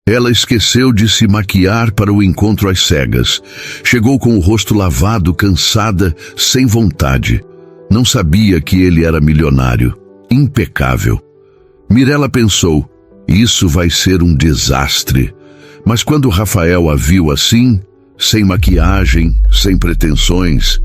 Ela esqueceu de se maquiar para o encontro às cegas. Chegou com o rosto lavado, cansada, sem vontade. Não sabia que ele era milionário. Impecável. Mirella pensou, isso vai ser um desastre. Mas quando Rafael a viu assim, sem maquiagem, sem pretensões,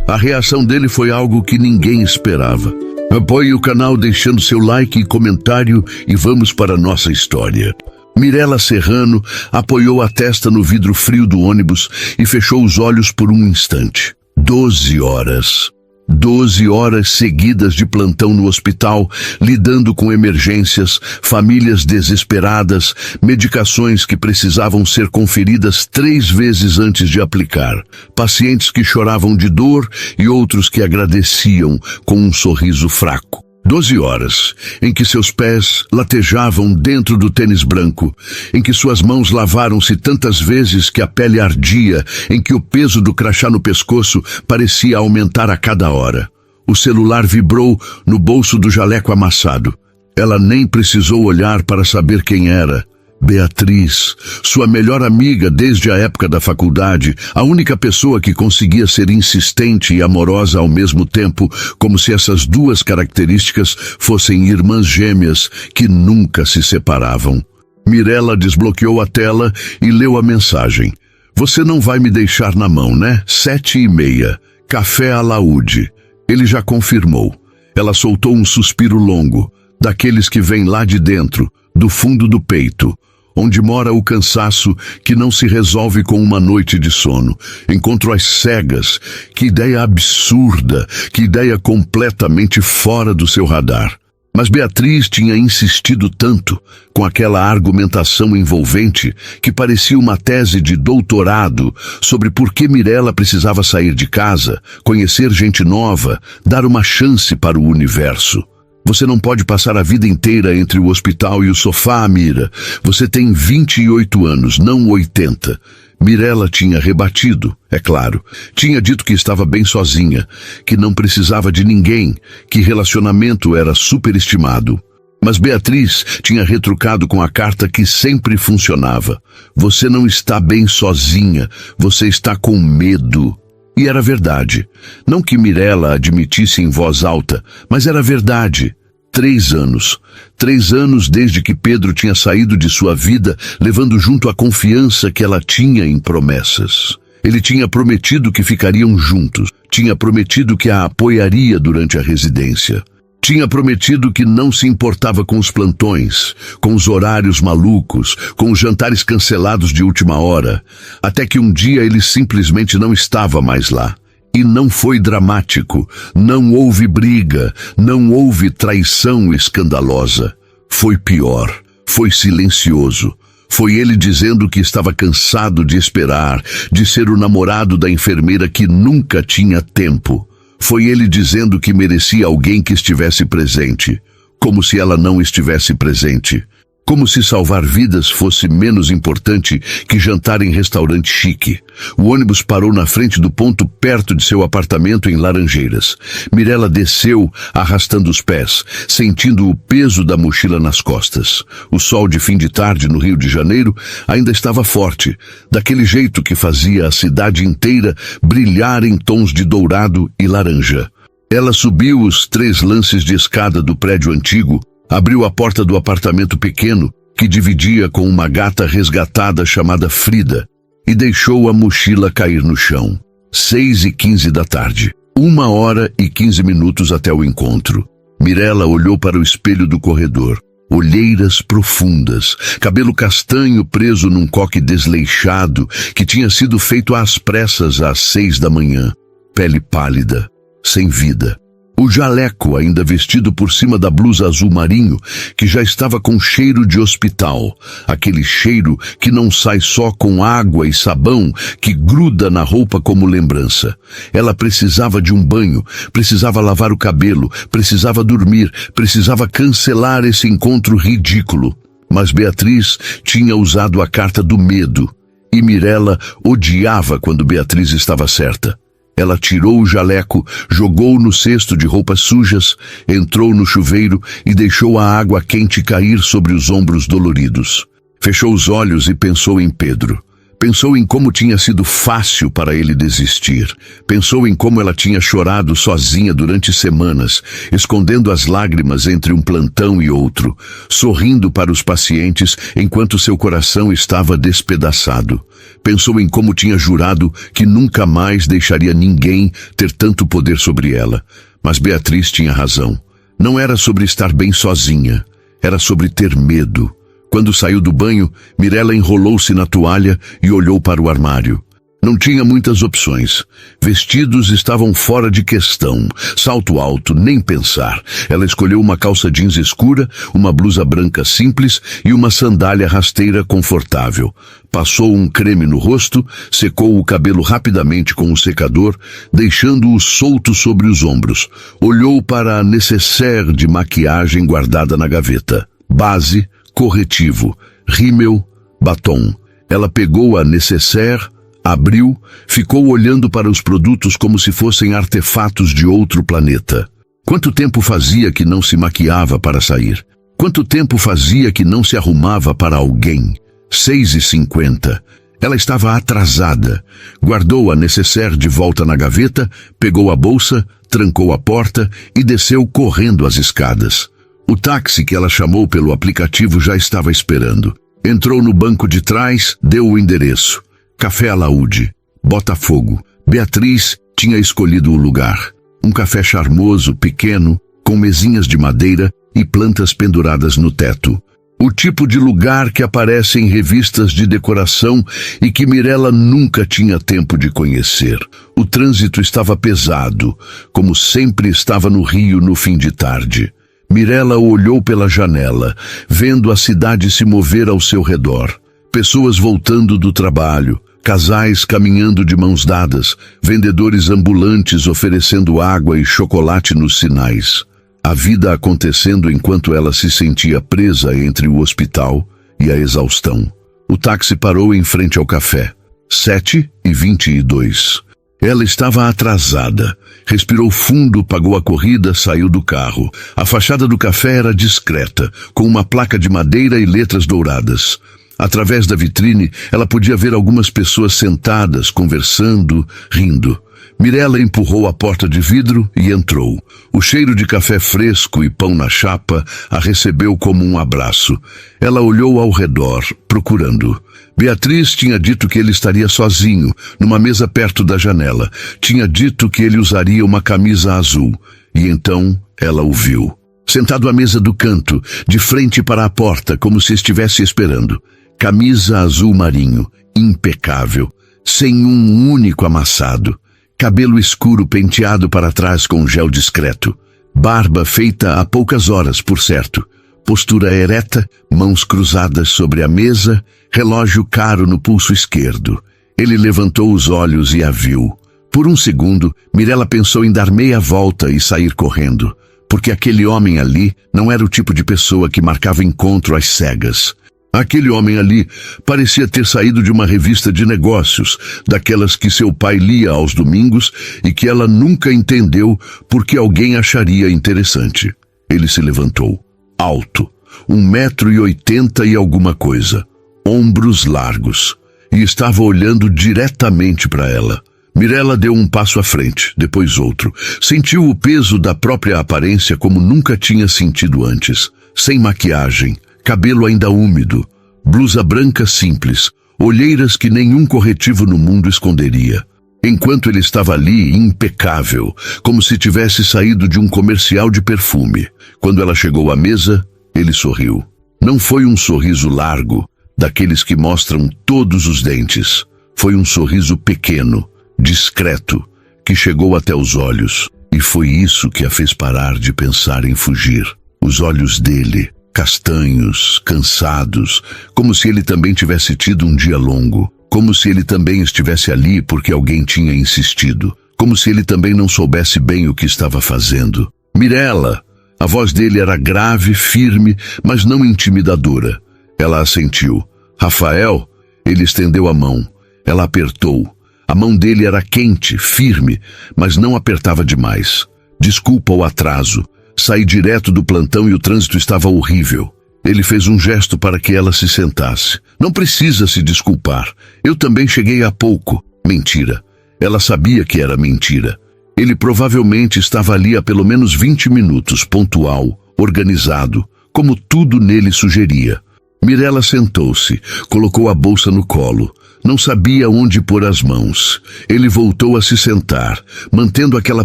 a reação dele foi algo que ninguém esperava. Apoie o canal deixando seu like e comentário e vamos para a nossa história. Mirella Serrano apoiou a testa no vidro frio do ônibus e fechou os olhos por um instante. 12 horas. 12 horas seguidas de plantão no hospital, lidando com emergências, famílias desesperadas, medicações que precisavam ser conferidas 3 vezes antes de aplicar, pacientes que choravam de dor e outros que agradeciam com um sorriso fraco. 12 horas, em que seus pés latejavam dentro do tênis branco, em que suas mãos lavaram-se tantas vezes que a pele ardia, em que o peso do crachá no pescoço parecia aumentar a cada hora. O celular vibrou no bolso do jaleco amassado. Ela nem precisou olhar para saber quem era. Beatriz, sua melhor amiga desde a época da faculdade, a única pessoa que conseguia ser insistente e amorosa ao mesmo tempo, como se essas duas características fossem irmãs gêmeas que nunca se separavam. Mirella desbloqueou a tela e leu a mensagem. Você não vai me deixar na mão, né? 7h30. Café alaúde. Ele já confirmou. Ela soltou um suspiro longo, daqueles que vêm lá de dentro, do fundo do peito, onde mora o cansaço que não se resolve com uma noite de sono. Encontro às cegas. Que ideia absurda, que ideia completamente fora do seu radar. Mas Beatriz tinha insistido tanto, com aquela argumentação envolvente, que parecia uma tese de doutorado sobre por que Mirella precisava sair de casa, conhecer gente nova, dar uma chance para o universo. Você não pode passar a vida inteira entre o hospital e o sofá, Mira. Você tem 28 anos, não 80. Mirella tinha rebatido, é claro. Tinha dito que estava bem sozinha, que não precisava de ninguém, que relacionamento era superestimado. Mas Beatriz tinha retrucado com a carta que sempre funcionava. Você não está bem sozinha, você está com medo. E era verdade. Não que Mirella admitisse em voz alta, mas era verdade. 3 anos. 3 anos desde que Pedro tinha saído de sua vida, levando junto a confiança que ela tinha em promessas. Ele tinha prometido que ficariam juntos. Tinha prometido que a apoiaria durante a residência. Tinha prometido que não se importava com os plantões, com os horários malucos, com os jantares cancelados de última hora, até que um dia ele simplesmente não estava mais lá. E não foi dramático, não houve briga, não houve traição escandalosa. Foi pior, foi silencioso. Foi ele dizendo que estava cansado de esperar, de ser o namorado da enfermeira que nunca tinha tempo. Foi ele dizendo que merecia alguém que estivesse presente, como se ela não estivesse presente. Como se salvar vidas fosse menos importante que jantar em restaurante chique. O ônibus parou na frente do ponto perto de seu apartamento em Laranjeiras. Mirella desceu, arrastando os pés, sentindo o peso da mochila nas costas. O sol de fim de tarde no Rio de Janeiro ainda estava forte, daquele jeito que fazia a cidade inteira brilhar em tons de dourado e laranja. Ela subiu os 3 lances de escada do prédio antigo, abriu a porta do apartamento pequeno, que dividia com uma gata resgatada chamada Frida, e deixou a mochila cair no chão. 6h15 da tarde. 1h15 até o encontro. Mirella olhou para o espelho do corredor. Olheiras profundas, cabelo castanho preso num coque desleixado, que tinha sido feito às pressas às 6 da manhã. Pele pálida, sem vida. O jaleco ainda vestido por cima da blusa azul marinho, que já estava com cheiro de hospital. Aquele cheiro que não sai só com água e sabão, que gruda na roupa como lembrança. Ela precisava de um banho, precisava lavar o cabelo, precisava dormir, precisava cancelar esse encontro ridículo. Mas Beatriz tinha usado a carta do medo. E Mirella odiava quando Beatriz estava certa. Ela tirou o jaleco, jogou no cesto de roupas sujas, entrou no chuveiro e deixou a água quente cair sobre os ombros doloridos. Fechou os olhos e pensou em Pedro. Pensou em como tinha sido fácil para ele desistir. Pensou em como ela tinha chorado sozinha durante semanas, escondendo as lágrimas entre um plantão e outro, sorrindo para os pacientes enquanto seu coração estava despedaçado. Pensou em como tinha jurado que nunca mais deixaria ninguém ter tanto poder sobre ela. Mas Beatriz tinha razão. Não era sobre estar bem sozinha, era sobre ter medo. Quando saiu do banho, Mirella enrolou-se na toalha e olhou para o armário. Não tinha muitas opções. Vestidos estavam fora de questão. Salto alto, nem pensar. Ela escolheu uma calça jeans escura, uma blusa branca simples e uma sandália rasteira confortável. Passou um creme no rosto, secou o cabelo rapidamente com o secador, deixando-o solto sobre os ombros. Olhou para a nécessaire de maquiagem guardada na gaveta. Base, corretivo, rímel, batom. Ela pegou a nécessaire, abriu, ficou olhando para os produtos como se fossem artefatos de outro planeta. Quanto tempo fazia que não se maquiava para sair? Quanto tempo fazia que não se arrumava para alguém? 6h50. Ela estava atrasada. Guardou a nécessaire de volta na gaveta, pegou a bolsa, trancou a porta e desceu correndo as escadas. O táxi que ela chamou pelo aplicativo já estava esperando. Entrou no banco de trás, deu o endereço. Café Alaúde, Botafogo. Beatriz tinha escolhido o lugar. Um café charmoso, pequeno, com mesinhas de madeira e plantas penduradas no teto. O tipo de lugar que aparece em revistas de decoração e que Mirella nunca tinha tempo de conhecer. O trânsito estava pesado, como sempre estava no Rio no fim de tarde. Mirella olhou pela janela, vendo a cidade se mover ao seu redor. Pessoas voltando do trabalho, casais caminhando de mãos dadas, vendedores ambulantes oferecendo água e chocolate nos sinais. A vida acontecendo enquanto ela se sentia presa entre o hospital e a exaustão. O táxi parou em frente ao café. 7h22. Ela estava atrasada. Respirou fundo, pagou a corrida, saiu do carro. A fachada do café era discreta, com uma placa de madeira e letras douradas. Através da vitrine, ela podia ver algumas pessoas sentadas, conversando, rindo. Mirella empurrou a porta de vidro e entrou. O cheiro de café fresco e pão na chapa a recebeu como um abraço. Ela olhou ao redor, procurando. Beatriz tinha dito que ele estaria sozinho, numa mesa perto da janela. Tinha dito que ele usaria uma camisa azul. E então ela o viu. Sentado à mesa do canto, de frente para a porta, como se estivesse esperando. Camisa azul marinho, impecável, sem um único amassado. Cabelo escuro penteado para trás com gel discreto. Barba feita há poucas horas, por certo. Postura ereta, mãos cruzadas sobre a mesa, relógio caro no pulso esquerdo. Ele levantou os olhos e a viu. Por um segundo, Mirella pensou em dar meia volta e sair correndo, porque aquele homem ali não era o tipo de pessoa que marcava encontro às cegas. Aquele homem ali parecia ter saído de uma revista de negócios, daquelas que seu pai lia aos domingos e que ela nunca entendeu porque alguém acharia interessante. Ele se levantou, alto, 1,80 m e alguma coisa, ombros largos, e estava olhando diretamente para ela. Mirella deu um passo à frente, depois outro. Sentiu o peso da própria aparência como nunca tinha sentido antes, sem maquiagem, cabelo ainda úmido, blusa branca simples, olheiras que nenhum corretivo no mundo esconderia. Enquanto ele estava ali, impecável, como se tivesse saído de um comercial de perfume. Quando ela chegou à mesa, ele sorriu. Não foi um sorriso largo, daqueles que mostram todos os dentes. Foi um sorriso pequeno, discreto, que chegou até os olhos. E foi isso que a fez parar de pensar em fugir. Os olhos dele, castanhos, cansados, como se ele também tivesse tido um dia longo, como se ele também estivesse ali porque alguém tinha insistido, como se ele também não soubesse bem o que estava fazendo. Mirella! A voz dele era grave, firme, mas não intimidadora. Ela assentiu. Rafael? Ele estendeu a mão. Ela apertou. A mão dele era quente, firme, mas não apertava demais. Desculpa o atraso. Saí direto do plantão e o trânsito estava horrível. Ele fez um gesto para que ela se sentasse. Não precisa se desculpar. Eu também cheguei há pouco. Mentira. Ela sabia que era mentira. Ele provavelmente estava ali há pelo menos 20 minutos, pontual, organizado, como tudo nele sugeria. Mirella sentou-se, colocou a bolsa no colo. Não sabia onde pôr as mãos. Ele voltou a se sentar, mantendo aquela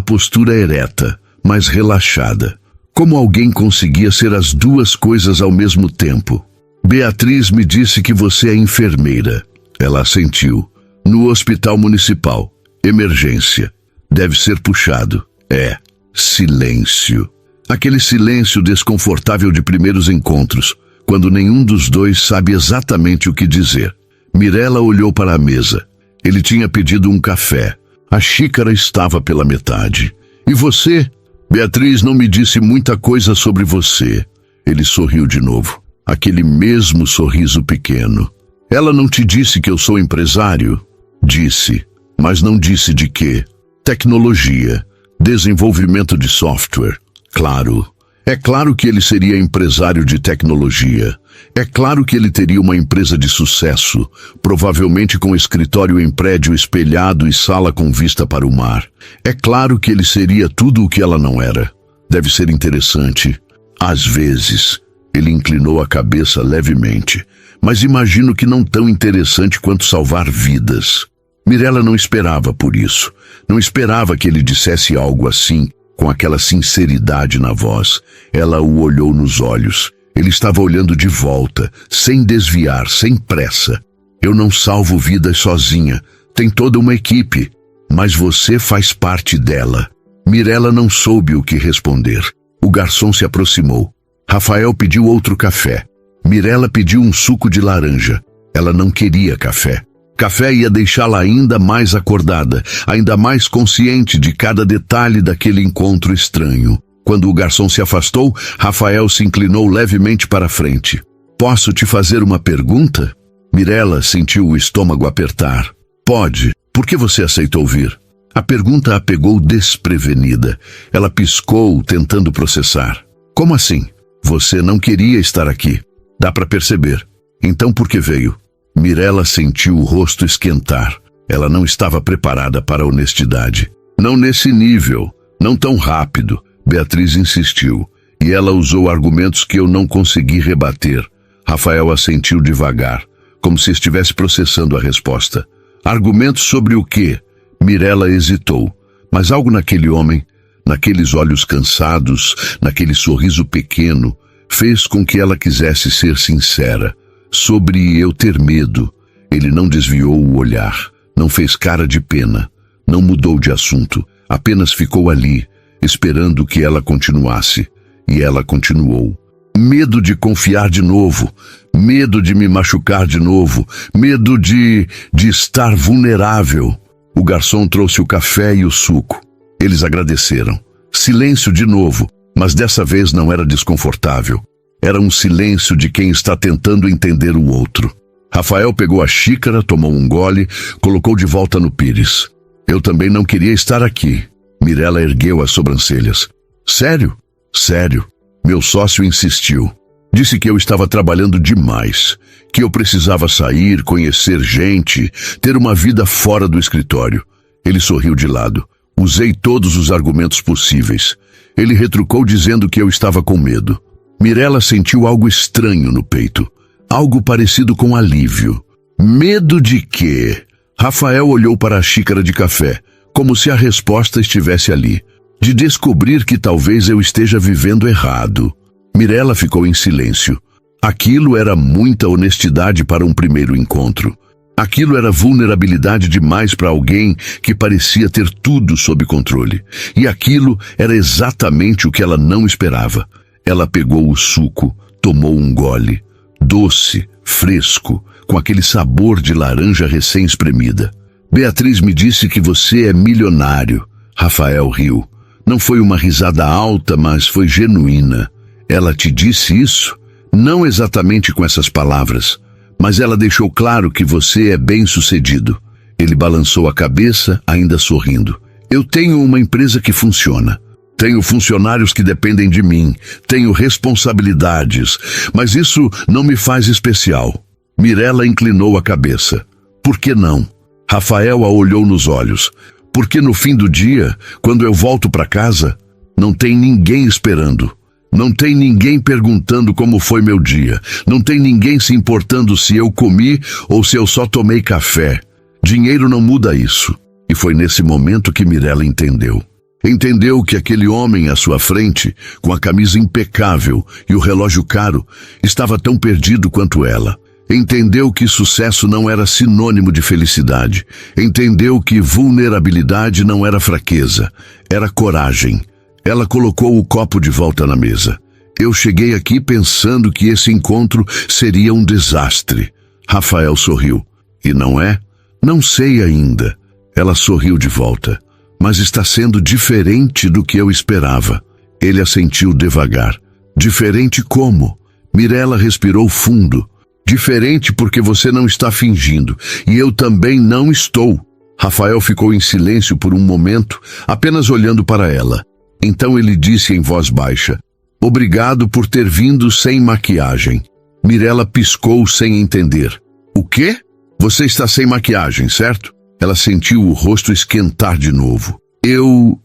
postura ereta, mas relaxada. Como alguém conseguia ser as duas coisas ao mesmo tempo? Beatriz me disse que você é enfermeira. Ela assentiu. No hospital municipal. Emergência. Deve ser puxado. É. Silêncio. Aquele silêncio desconfortável de primeiros encontros, quando nenhum dos dois sabe exatamente o que dizer. Mirella olhou para a mesa. Ele tinha pedido um café. A xícara estava pela metade. E você? Beatriz não me disse muita coisa sobre você. Ele sorriu de novo. Aquele mesmo sorriso pequeno. Ela não te disse que eu sou empresário? Disse, mas não disse de quê. Tecnologia, desenvolvimento de software. Claro. É claro que ele seria empresário de tecnologia. É claro que ele teria uma empresa de sucesso, provavelmente com escritório em prédio espelhado e sala com vista para o mar. É claro que ele seria tudo o que ela não era. Deve ser interessante. Às vezes, ele inclinou a cabeça levemente, mas imagino que não tão interessante quanto salvar vidas. Mirella não esperava por isso. Não esperava que ele dissesse algo assim, com aquela sinceridade na voz. Ela o olhou nos olhos. Ele estava olhando de volta, sem desviar, sem pressa. Eu não salvo vidas sozinha. Tem toda uma equipe. Mas você faz parte dela. Mirella não soube o que responder. O garçom se aproximou. Rafael pediu outro café. Mirella pediu um suco de laranja. Ela não queria café. Café ia deixá-la ainda mais acordada, ainda mais consciente de cada detalhe daquele encontro estranho. Quando o garçom se afastou, Rafael se inclinou levemente para a frente. Posso te fazer uma pergunta? Mirella sentiu o estômago apertar. Pode. Por que você aceitou vir? A pergunta a pegou desprevenida. Ela piscou, tentando processar. Como assim? Você não queria estar aqui. Dá para perceber. Então por que veio? Mirella sentiu o rosto esquentar. Ela não estava preparada para a honestidade. Não nesse nível, não tão rápido. Beatriz insistiu, e ela usou argumentos que eu não consegui rebater. Rafael assentiu devagar, como se estivesse processando a resposta. Argumentos sobre o quê? Mirella hesitou, mas algo naquele homem, naqueles olhos cansados, naquele sorriso pequeno, fez com que ela quisesse ser sincera. Sobre eu ter medo. Ele não desviou o olhar, não fez cara de pena, não mudou de assunto, apenas ficou ali, esperando que ela continuasse. E ela continuou. Medo de confiar de novo, medo de me machucar de novo, medo de estar vulnerável. O garçom trouxe o café e o suco. Eles agradeceram. Silêncio de novo, mas dessa vez não era desconfortável. Era um silêncio de quem está tentando entender o outro. Rafael pegou a xícara, tomou um gole, colocou de volta no pires. Eu também não queria estar aqui. Mirella ergueu as sobrancelhas. Sério? Sério. Meu sócio insistiu. Disse que eu estava trabalhando demais, que eu precisava sair, conhecer gente, ter uma vida fora do escritório. Ele sorriu de lado. Usei todos os argumentos possíveis. Ele retrucou dizendo que eu estava com medo. Mirella sentiu algo estranho no peito, algo parecido com alívio. Medo de quê? Rafael olhou para a xícara de café, como se a resposta estivesse ali. De descobrir que talvez eu esteja vivendo errado. Mirella ficou em silêncio. Aquilo era muita honestidade para um primeiro encontro. Aquilo era vulnerabilidade demais para alguém que parecia ter tudo sob controle. E aquilo era exatamente o que ela não esperava. Ela pegou o suco, tomou um gole. Doce, fresco, com aquele sabor de laranja recém-espremida. Beatriz me disse que você é milionário. Rafael riu. Não foi uma risada alta, mas foi genuína. Ela te disse isso? Não exatamente com essas palavras, mas ela deixou claro que você é bem-sucedido. Ele balançou a cabeça, ainda sorrindo. Eu tenho uma empresa que funciona. Tenho funcionários que dependem de mim, tenho responsabilidades, mas isso não me faz especial. Mirella inclinou a cabeça. Por que não? Rafael a olhou nos olhos. Porque no fim do dia, quando eu volto para casa, não tem ninguém esperando. Não tem ninguém perguntando como foi meu dia. Não tem ninguém se importando se eu comi ou se eu só tomei café. Dinheiro não muda isso. E foi nesse momento que Mirella entendeu. Entendeu que aquele homem à sua frente, com a camisa impecável e o relógio caro, estava tão perdido quanto ela. Entendeu que sucesso não era sinônimo de felicidade. Entendeu que vulnerabilidade não era fraqueza, era coragem. Ela colocou o copo de volta na mesa. Eu cheguei aqui pensando que esse encontro seria um desastre. Rafael sorriu. E não é? Não sei ainda. Ela sorriu de volta. Mas está sendo diferente do que eu esperava. Ele assentiu devagar. Diferente como? Mirella respirou fundo. Diferente porque você não está fingindo, e eu também não estou. Rafael ficou em silêncio por um momento, apenas olhando para ela. Então ele disse em voz baixa, obrigado por ter vindo sem maquiagem. Mirella piscou sem entender. O quê? Você está sem maquiagem, certo? Ela sentiu o rosto esquentar de novo. Eu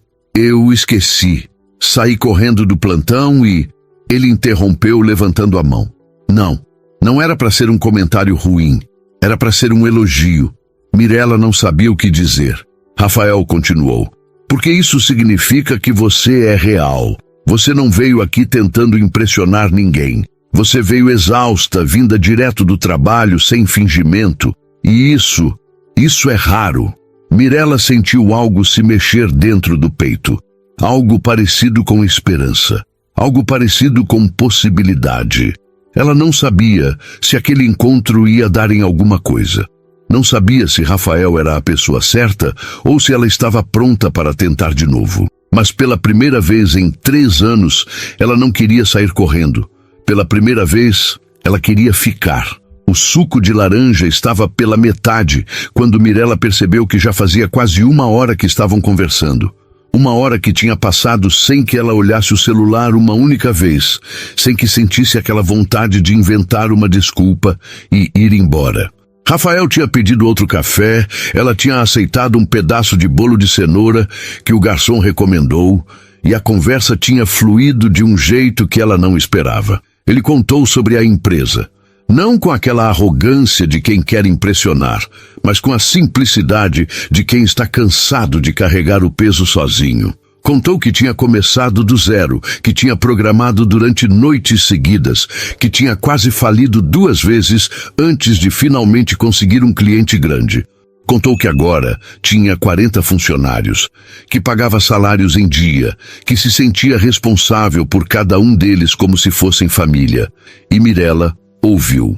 esqueci. Saí correndo do plantão e... Ele interrompeu levantando a mão. Não era para ser um comentário ruim. Era para ser um elogio. Mirella não sabia o que dizer. Rafael continuou. Porque isso significa que você é real. Você não veio aqui tentando impressionar ninguém. Você veio exausta, vinda direto do trabalho, sem fingimento. E isso é raro. Mirella sentiu algo se mexer dentro do peito. Algo parecido com esperança. Algo parecido com possibilidade. Ela não sabia se aquele encontro ia dar em alguma coisa. Não sabia se Rafael era a pessoa certa ou se ela estava pronta para tentar de novo. Mas pela primeira vez em 3 anos, ela não queria sair correndo. Pela primeira vez, ela queria ficar. O suco de laranja estava pela metade quando Mirella percebeu que já fazia quase 1 hora que estavam conversando. 1 hora que tinha passado sem que ela olhasse o celular uma única vez, sem que sentisse aquela vontade de inventar uma desculpa e ir embora. Rafael tinha pedido outro café, ela tinha aceitado um pedaço de bolo de cenoura que o garçom recomendou, e a conversa tinha fluído de um jeito que ela não esperava. Ele contou sobre a empresa. Não com aquela arrogância de quem quer impressionar, mas com a simplicidade de quem está cansado de carregar o peso sozinho. Contou que tinha começado do zero, que tinha programado durante noites seguidas, que tinha quase falido 2 vezes antes de finalmente conseguir um cliente grande. Contou que agora tinha 40 funcionários, que pagava salários em dia, que se sentia responsável por cada um deles como se fossem família. E Mirella ouviu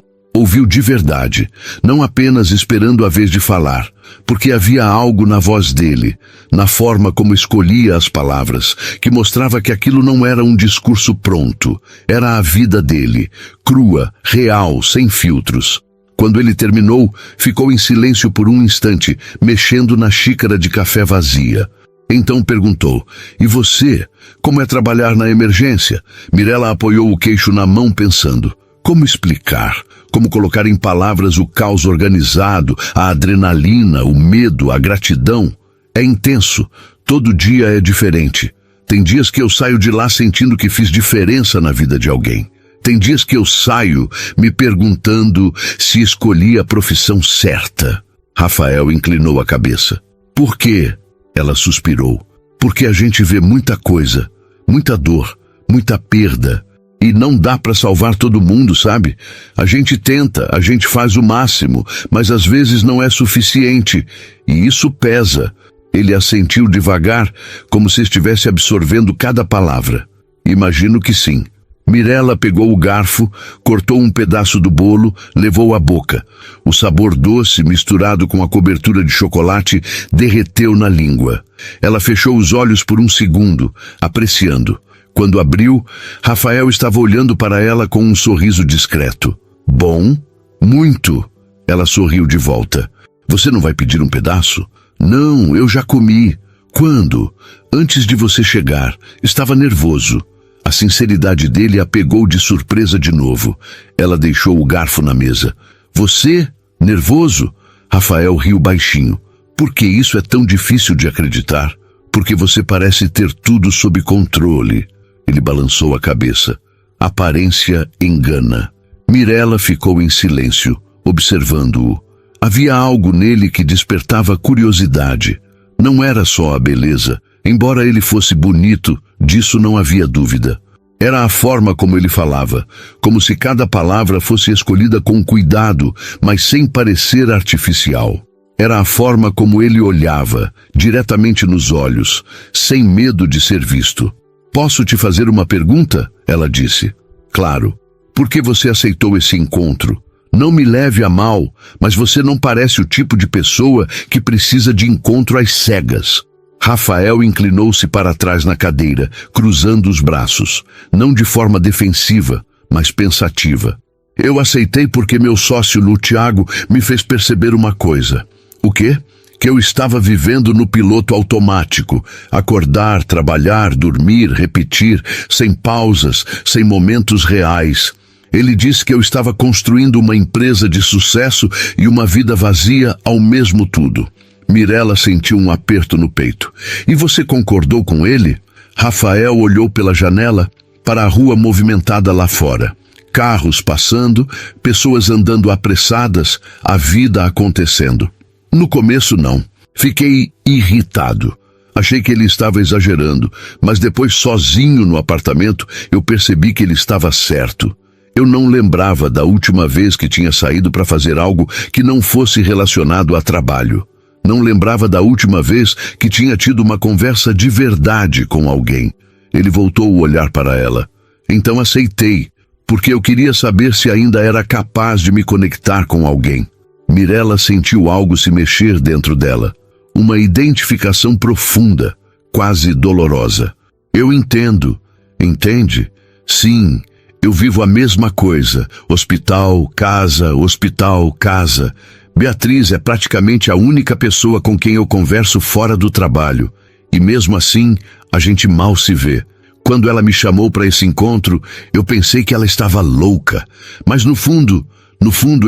de verdade, não apenas esperando a vez de falar, porque havia algo na voz dele, na forma como escolhia as palavras, que mostrava que aquilo não era um discurso pronto, era a vida dele, crua, real, sem filtros. Quando ele terminou, ficou em silêncio por um instante, mexendo na xícara de café vazia. Então perguntou, e você, como é trabalhar na emergência? Mirella apoiou o queixo na mão pensando, como explicar? Como colocar em palavras o caos organizado, a adrenalina, o medo, a gratidão? É intenso. Todo dia é diferente. Tem dias que eu saio de lá sentindo que fiz diferença na vida de alguém. Tem dias que eu saio me perguntando se escolhi a profissão certa. Rafael inclinou a cabeça. Por quê? Ela suspirou. Porque a gente vê muita coisa, muita dor, muita perda. E não dá para salvar todo mundo, sabe? A gente tenta, a gente faz o máximo, mas às vezes não é suficiente. E isso pesa. Ele assentiu devagar, como se estivesse absorvendo cada palavra. Imagino que sim. Mirella pegou o garfo, cortou um pedaço do bolo, levou à boca. O sabor doce, misturado com a cobertura de chocolate, derreteu na língua. Ela fechou os olhos por um segundo, apreciando. Quando abriu, Rafael estava olhando para ela com um sorriso discreto. Bom? Muito. Ela sorriu de volta. Você não vai pedir um pedaço? Não, eu já comi. Quando? Antes de você chegar. Estava nervoso. A sinceridade dele a pegou de surpresa de novo. Ela deixou o garfo na mesa. Você? Nervoso? Rafael riu baixinho. Por que isso é tão difícil de acreditar? Porque você parece ter tudo sob controle. Ele balançou a cabeça. Aparência engana. Mirela ficou em silêncio, observando-o. Havia algo nele que despertava curiosidade. Não era só a beleza. Embora ele fosse bonito, disso não havia dúvida. Era a forma como ele falava, como se cada palavra fosse escolhida com cuidado, mas sem parecer artificial. Era a forma como ele olhava, diretamente nos olhos, sem medo de ser visto. Posso te fazer uma pergunta? Ela disse. Claro. Por que você aceitou esse encontro? Não me leve a mal, mas você não parece o tipo de pessoa que precisa de encontro às cegas. Rafael inclinou-se para trás na cadeira, cruzando os braços, não de forma defensiva, mas pensativa. Eu aceitei porque meu sócio Thiago me fez perceber uma coisa. O quê? Que eu estava vivendo no piloto automático. Acordar, trabalhar, dormir, repetir, sem pausas, sem momentos reais. Ele disse que eu estava construindo uma empresa de sucesso e uma vida vazia ao mesmo tudo. Mirela sentiu um aperto no peito. E você concordou com ele? Rafael olhou pela janela para a rua movimentada lá fora. Carros passando, pessoas andando apressadas, a vida acontecendo. No começo não. Fiquei irritado. Achei que ele estava exagerando, mas depois sozinho no apartamento eu percebi que ele estava certo. Eu não lembrava da última vez que tinha saído para fazer algo que não fosse relacionado a trabalho. Não lembrava da última vez que tinha tido uma conversa de verdade com alguém. Ele voltou o olhar para ela. Então aceitei, porque eu queria saber se ainda era capaz de me conectar com alguém. Mirela sentiu algo se mexer dentro dela. Uma identificação profunda, quase dolorosa. Eu entendo. Entende? Sim. Eu vivo a mesma coisa. Hospital, casa. Beatriz é praticamente a única pessoa com quem eu converso fora do trabalho. E mesmo assim, a gente mal se vê. Quando ela me chamou para esse encontro, eu pensei que ela estava louca. Mas no fundo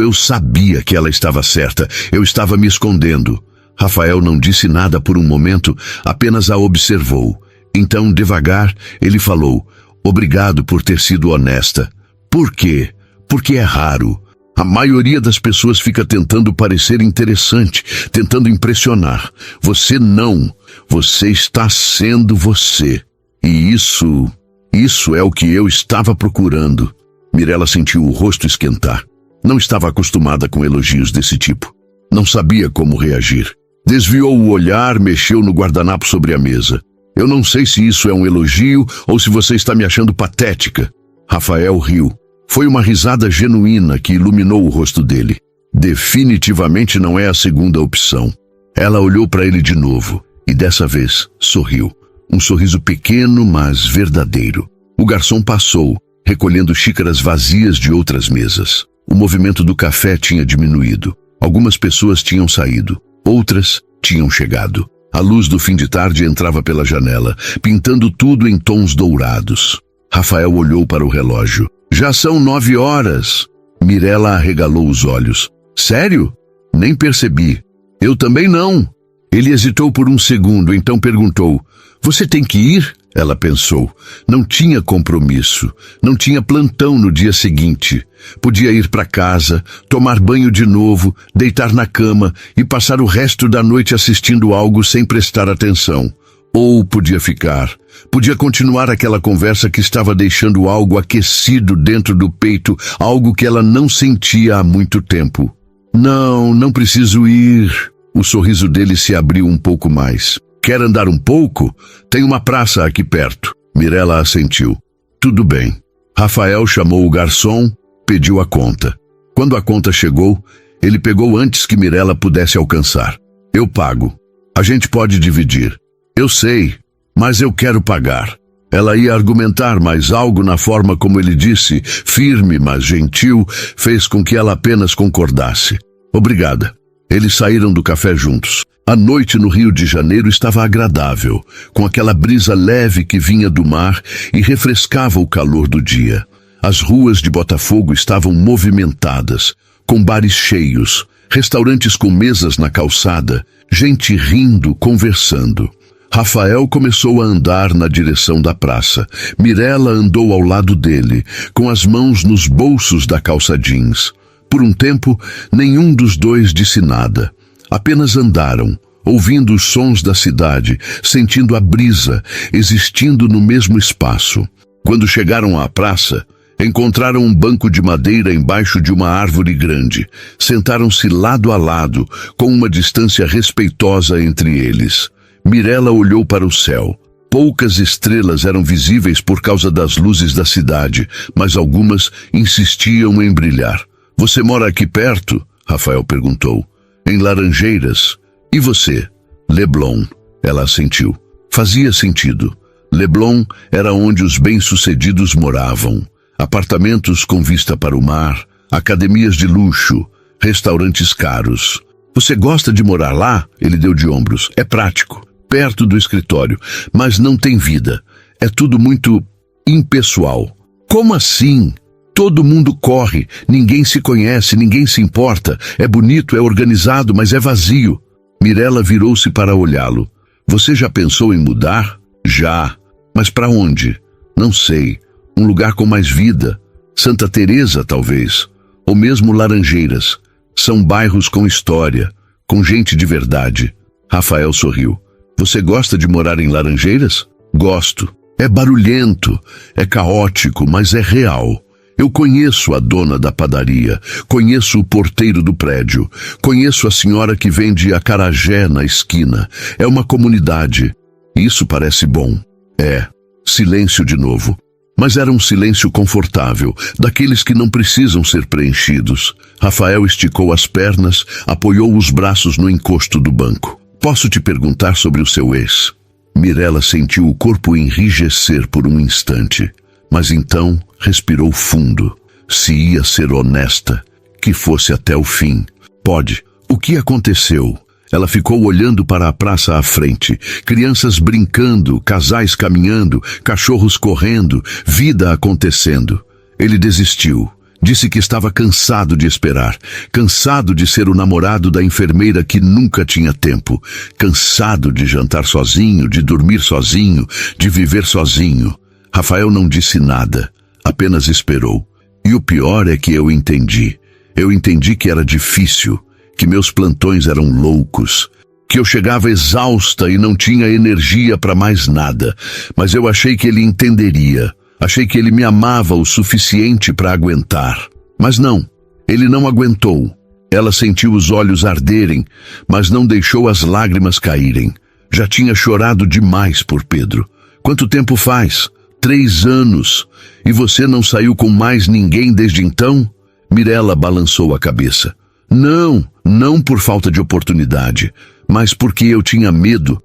eu sabia que ela estava certa. Eu estava me escondendo. Rafael não disse nada por um momento, apenas a observou. Então, devagar, ele falou: obrigado por ter sido honesta. Por quê? Porque é raro. A maioria das pessoas fica tentando parecer interessante, tentando impressionar. Você não. Você está sendo você. E isso é o que eu estava procurando. Mirela sentiu o rosto esquentar. Não estava acostumada com elogios desse tipo. Não sabia como reagir. Desviou o olhar, mexeu no guardanapo sobre a mesa. Eu não sei se isso é um elogio ou se você está me achando patética. Rafael riu. Foi uma risada genuína que iluminou o rosto dele. Definitivamente não é a segunda opção. Ela olhou para ele de novo e dessa vez sorriu. Um sorriso pequeno, mas verdadeiro. O garçom passou, recolhendo xícaras vazias de outras mesas. O movimento do café tinha diminuído. Algumas pessoas tinham saído, outras tinham chegado. A luz do fim de tarde entrava pela janela, pintando tudo em tons dourados. Rafael olhou para o relógio. Já são 9 horas. Mirela arregalou os olhos. Sério? Nem percebi. Eu também não. Ele hesitou por um segundo, então perguntou: você tem que ir? Ela pensou. Não tinha compromisso. Não tinha plantão no dia seguinte. Podia ir para casa, tomar banho de novo, deitar na cama e passar o resto da noite assistindo algo sem prestar atenção. Ou podia ficar. Podia continuar aquela conversa que estava deixando algo aquecido dentro do peito, algo que ela não sentia há muito tempo. Não preciso ir. O sorriso dele se abriu um pouco mais. Quer andar um pouco? Tem uma praça aqui perto. Mirela assentiu. Tudo bem. Rafael chamou o garçom, pediu a conta. Quando a conta chegou, ele pegou antes que Mirela pudesse alcançar. Eu pago. A gente pode dividir. Eu sei, mas eu quero pagar. Ela ia argumentar, mas algo na forma como ele disse, firme mas gentil, fez com que ela apenas concordasse. Obrigada. Eles saíram do café juntos. A noite no Rio de Janeiro estava agradável, com aquela brisa leve que vinha do mar e refrescava o calor do dia. As ruas de Botafogo estavam movimentadas, com bares cheios, restaurantes com mesas na calçada, gente rindo, conversando. Rafael começou a andar na direção da praça. Mirella andou ao lado dele, com as mãos nos bolsos da calça jeans. Por um tempo, nenhum dos dois disse nada. Apenas andaram, ouvindo os sons da cidade, sentindo a brisa, existindo no mesmo espaço. Quando chegaram à praça, encontraram um banco de madeira embaixo de uma árvore grande. Sentaram-se lado a lado, com uma distância respeitosa entre eles. Mirella olhou para o céu. Poucas estrelas eram visíveis por causa das luzes da cidade, mas algumas insistiam em brilhar. "Você mora aqui perto?" Rafael perguntou. "Em Laranjeiras. E você?" "Leblon." Ela assentiu. Fazia sentido. Leblon era onde os bem-sucedidos moravam. Apartamentos com vista para o mar, academias de luxo, restaurantes caros. "Você gosta de morar lá?" Ele deu de ombros. "É prático, perto do escritório, mas não tem vida. É tudo muito impessoal." "Como assim? Todo mundo corre, ninguém se conhece, ninguém se importa. É bonito, é organizado, mas é vazio." Mirella virou-se para olhá-lo. "Você já pensou em mudar?" "Já. Mas para onde?" "Não sei. Um lugar com mais vida. Santa Teresa, talvez. Ou mesmo Laranjeiras. São bairros com história, com gente de verdade." Rafael sorriu. "Você gosta de morar em Laranjeiras?" "Gosto. É barulhento, é caótico, mas é real. Eu conheço a dona da padaria, conheço o porteiro do prédio, conheço a senhora que vende acarajé na esquina. É uma comunidade. Isso parece bom." "É." Silêncio de novo. Mas era um silêncio confortável, daqueles que não precisam ser preenchidos. Rafael esticou as pernas, apoiou os braços no encosto do banco. "Posso te perguntar sobre o seu ex?" Mirella sentiu o corpo enrijecer por um instante, mas então respirou fundo. Se ia ser honesta, que fosse até o fim. "Pode." "O que aconteceu?" Ela ficou olhando para a praça à frente. Crianças brincando, casais caminhando, cachorros correndo, vida acontecendo. Ele desistiu. Disse que estava cansado de esperar, cansado de ser o namorado da enfermeira que nunca tinha tempo, cansado de jantar sozinho, de dormir sozinho, de viver sozinho. Rafael não disse nada, apenas esperou. E o pior é que eu entendi. Eu entendi que era difícil, que meus plantões eram loucos, que eu chegava exausta e não tinha energia para mais nada, mas eu achei que ele entenderia. Achei que ele me amava o suficiente para aguentar. Mas não, ele não aguentou. Ela sentiu os olhos arderem, mas não deixou as lágrimas caírem. Já tinha chorado demais por Pedro. "Quanto tempo faz?" 3 anos. "E você não saiu com mais ninguém desde então?" Mirella balançou a cabeça. Não por falta de oportunidade, mas porque eu tinha medo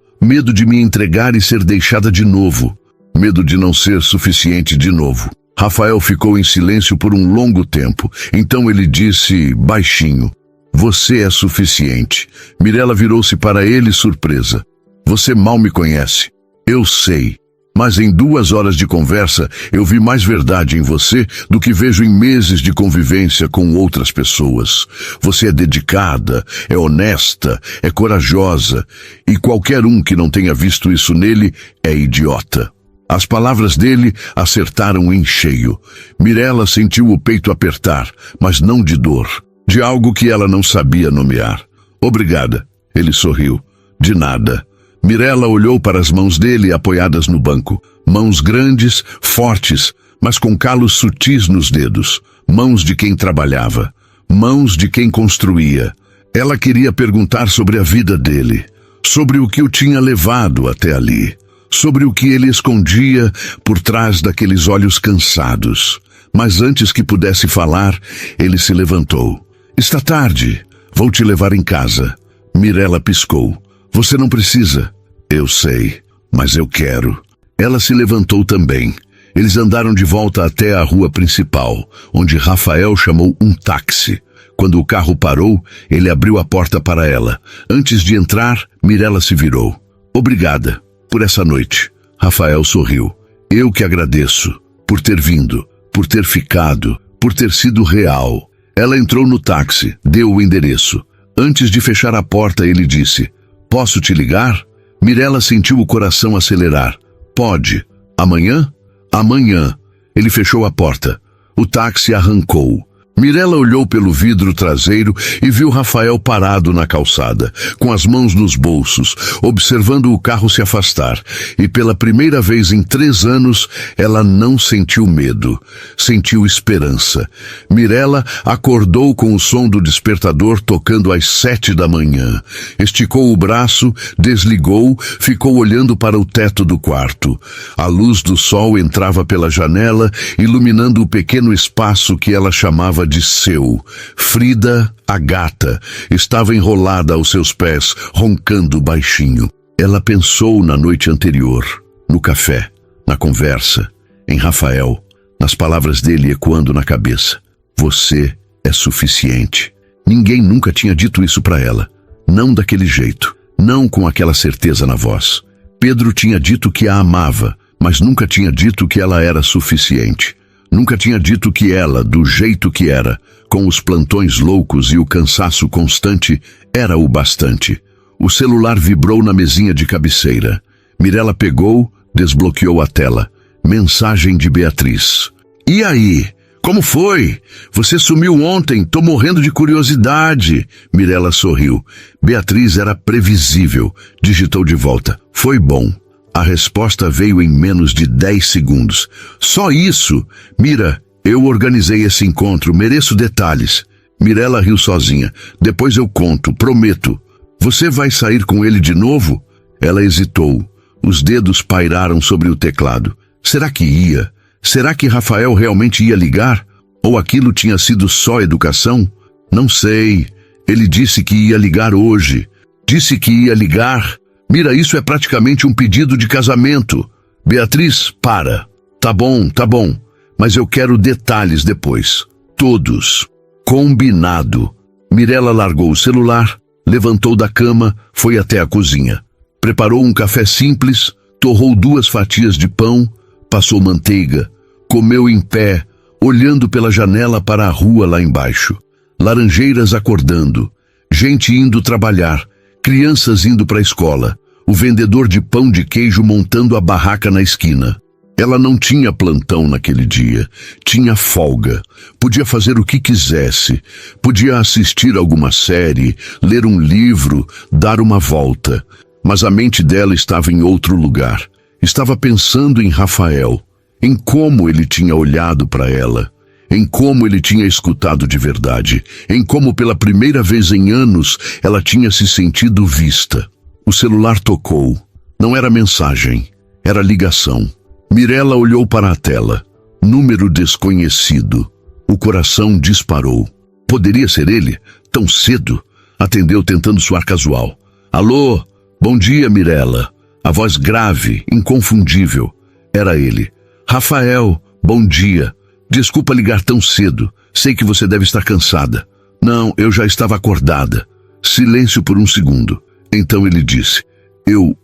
de me entregar e ser deixada de novo. Medo de não ser suficiente de novo. Rafael ficou em silêncio por um longo tempo. Então ele disse baixinho: "Você é suficiente." Mirella virou-se para ele surpresa. "Você mal me conhece." "Eu sei. Mas em 2 horas de conversa, eu vi mais verdade em você do que vejo em meses de convivência com outras pessoas. Você é dedicada, é honesta, é corajosa, e qualquer um que não tenha visto isso nele é idiota." As palavras dele acertaram em cheio. Mirella sentiu o peito apertar, mas não de dor, de algo que ela não sabia nomear. "Obrigada." Ele sorriu. "De nada." Mirella olhou para as mãos dele apoiadas no banco. Mãos grandes, fortes, mas com calos sutis nos dedos. Mãos de quem trabalhava. Mãos de quem construía. Ela queria perguntar sobre a vida dele, sobre o que o tinha levado até ali, sobre o que ele escondia por trás daqueles olhos cansados. Mas antes que pudesse falar, ele se levantou. "Está tarde. Vou te levar em casa." Mirella piscou. "Você não precisa." "Eu sei, mas eu quero." Ela se levantou também. Eles andaram de volta até a rua principal, onde Rafael chamou um táxi. Quando o carro parou, ele abriu a porta para ela. Antes de entrar, Mirella se virou. Obrigada por essa noite. Rafael sorriu. Eu que agradeço por ter vindo, por ter ficado, por ter sido real. Ela entrou no táxi, deu o endereço. Antes de fechar a porta, ele disse: Posso te ligar? Mirella sentiu o coração acelerar. Pode. Amanhã? Amanhã. Ele fechou a porta. O táxi arrancou. Mirella olhou pelo vidro traseiro e viu Rafael parado na calçada, com as mãos nos bolsos, observando o carro se afastar. E pela primeira vez em 3 anos, ela não sentiu medo, sentiu esperança. Mirella acordou com o som do despertador tocando às 7 da manhã. Esticou o braço, desligou, ficou olhando para o teto do quarto. A luz do sol entrava pela janela, iluminando o pequeno espaço que ela chamava de seu. Frida, a gata, estava enrolada aos seus pés, roncando baixinho. Ela pensou na noite anterior, no café, na conversa, em Rafael, nas palavras dele ecoando na cabeça. Você é suficiente. Ninguém nunca tinha dito isso para ela. Não daquele jeito, não com aquela certeza na voz. Pedro tinha dito que a amava, mas nunca tinha dito que ela era suficiente. Nunca tinha dito que ela, do jeito que era, com os plantões loucos e o cansaço constante, era o bastante. O celular vibrou na mesinha de cabeceira. Mirella pegou, desbloqueou a tela. Mensagem de Beatriz. E aí? Como foi? Você sumiu ontem, tô morrendo de curiosidade. Mirella sorriu. Beatriz era previsível. Digitou de volta. Foi bom. A resposta veio em menos de 10 segundos. Só isso? Mira, eu organizei esse encontro, mereço detalhes. Mirella riu sozinha. Depois eu conto, prometo. Você vai sair com ele de novo? Ela hesitou. Os dedos pairaram sobre o teclado. Será que ia? Será que Rafael realmente ia ligar? Ou aquilo tinha sido só educação? Não sei. Ele disse que ia ligar hoje. Disse que ia ligar. Mira, isso é praticamente um pedido de casamento. Beatriz, para. Tá bom, mas eu quero detalhes depois. Todos. Combinado. Mirella largou o celular, levantou da cama, foi até a cozinha. Preparou um café simples, torrou 2 fatias de pão, passou manteiga, comeu em pé, olhando pela janela para a rua lá embaixo. Laranjeiras acordando, gente indo trabalhar, crianças indo para a escola, o vendedor de pão de queijo montando a barraca na esquina. Ela não tinha plantão naquele dia, tinha folga, podia fazer o que quisesse, podia assistir alguma série, ler um livro, dar uma volta. Mas a mente dela estava em outro lugar. Estava pensando em Rafael, em como ele tinha olhado para ela, em como ele tinha escutado de verdade, em como pela primeira vez em anos ela tinha se sentido vista. O celular tocou. Não era mensagem, era ligação. Mirella olhou para a tela. Número desconhecido. O coração disparou. Poderia ser ele? Tão cedo? Atendeu tentando soar casual. Alô? Bom dia, Mirella. A voz grave, inconfundível. Era ele. Rafael, bom dia. Desculpa ligar tão cedo. Sei que você deve estar cansada. Não, eu já estava acordada. Silêncio por um segundo. Então ele disse: Eu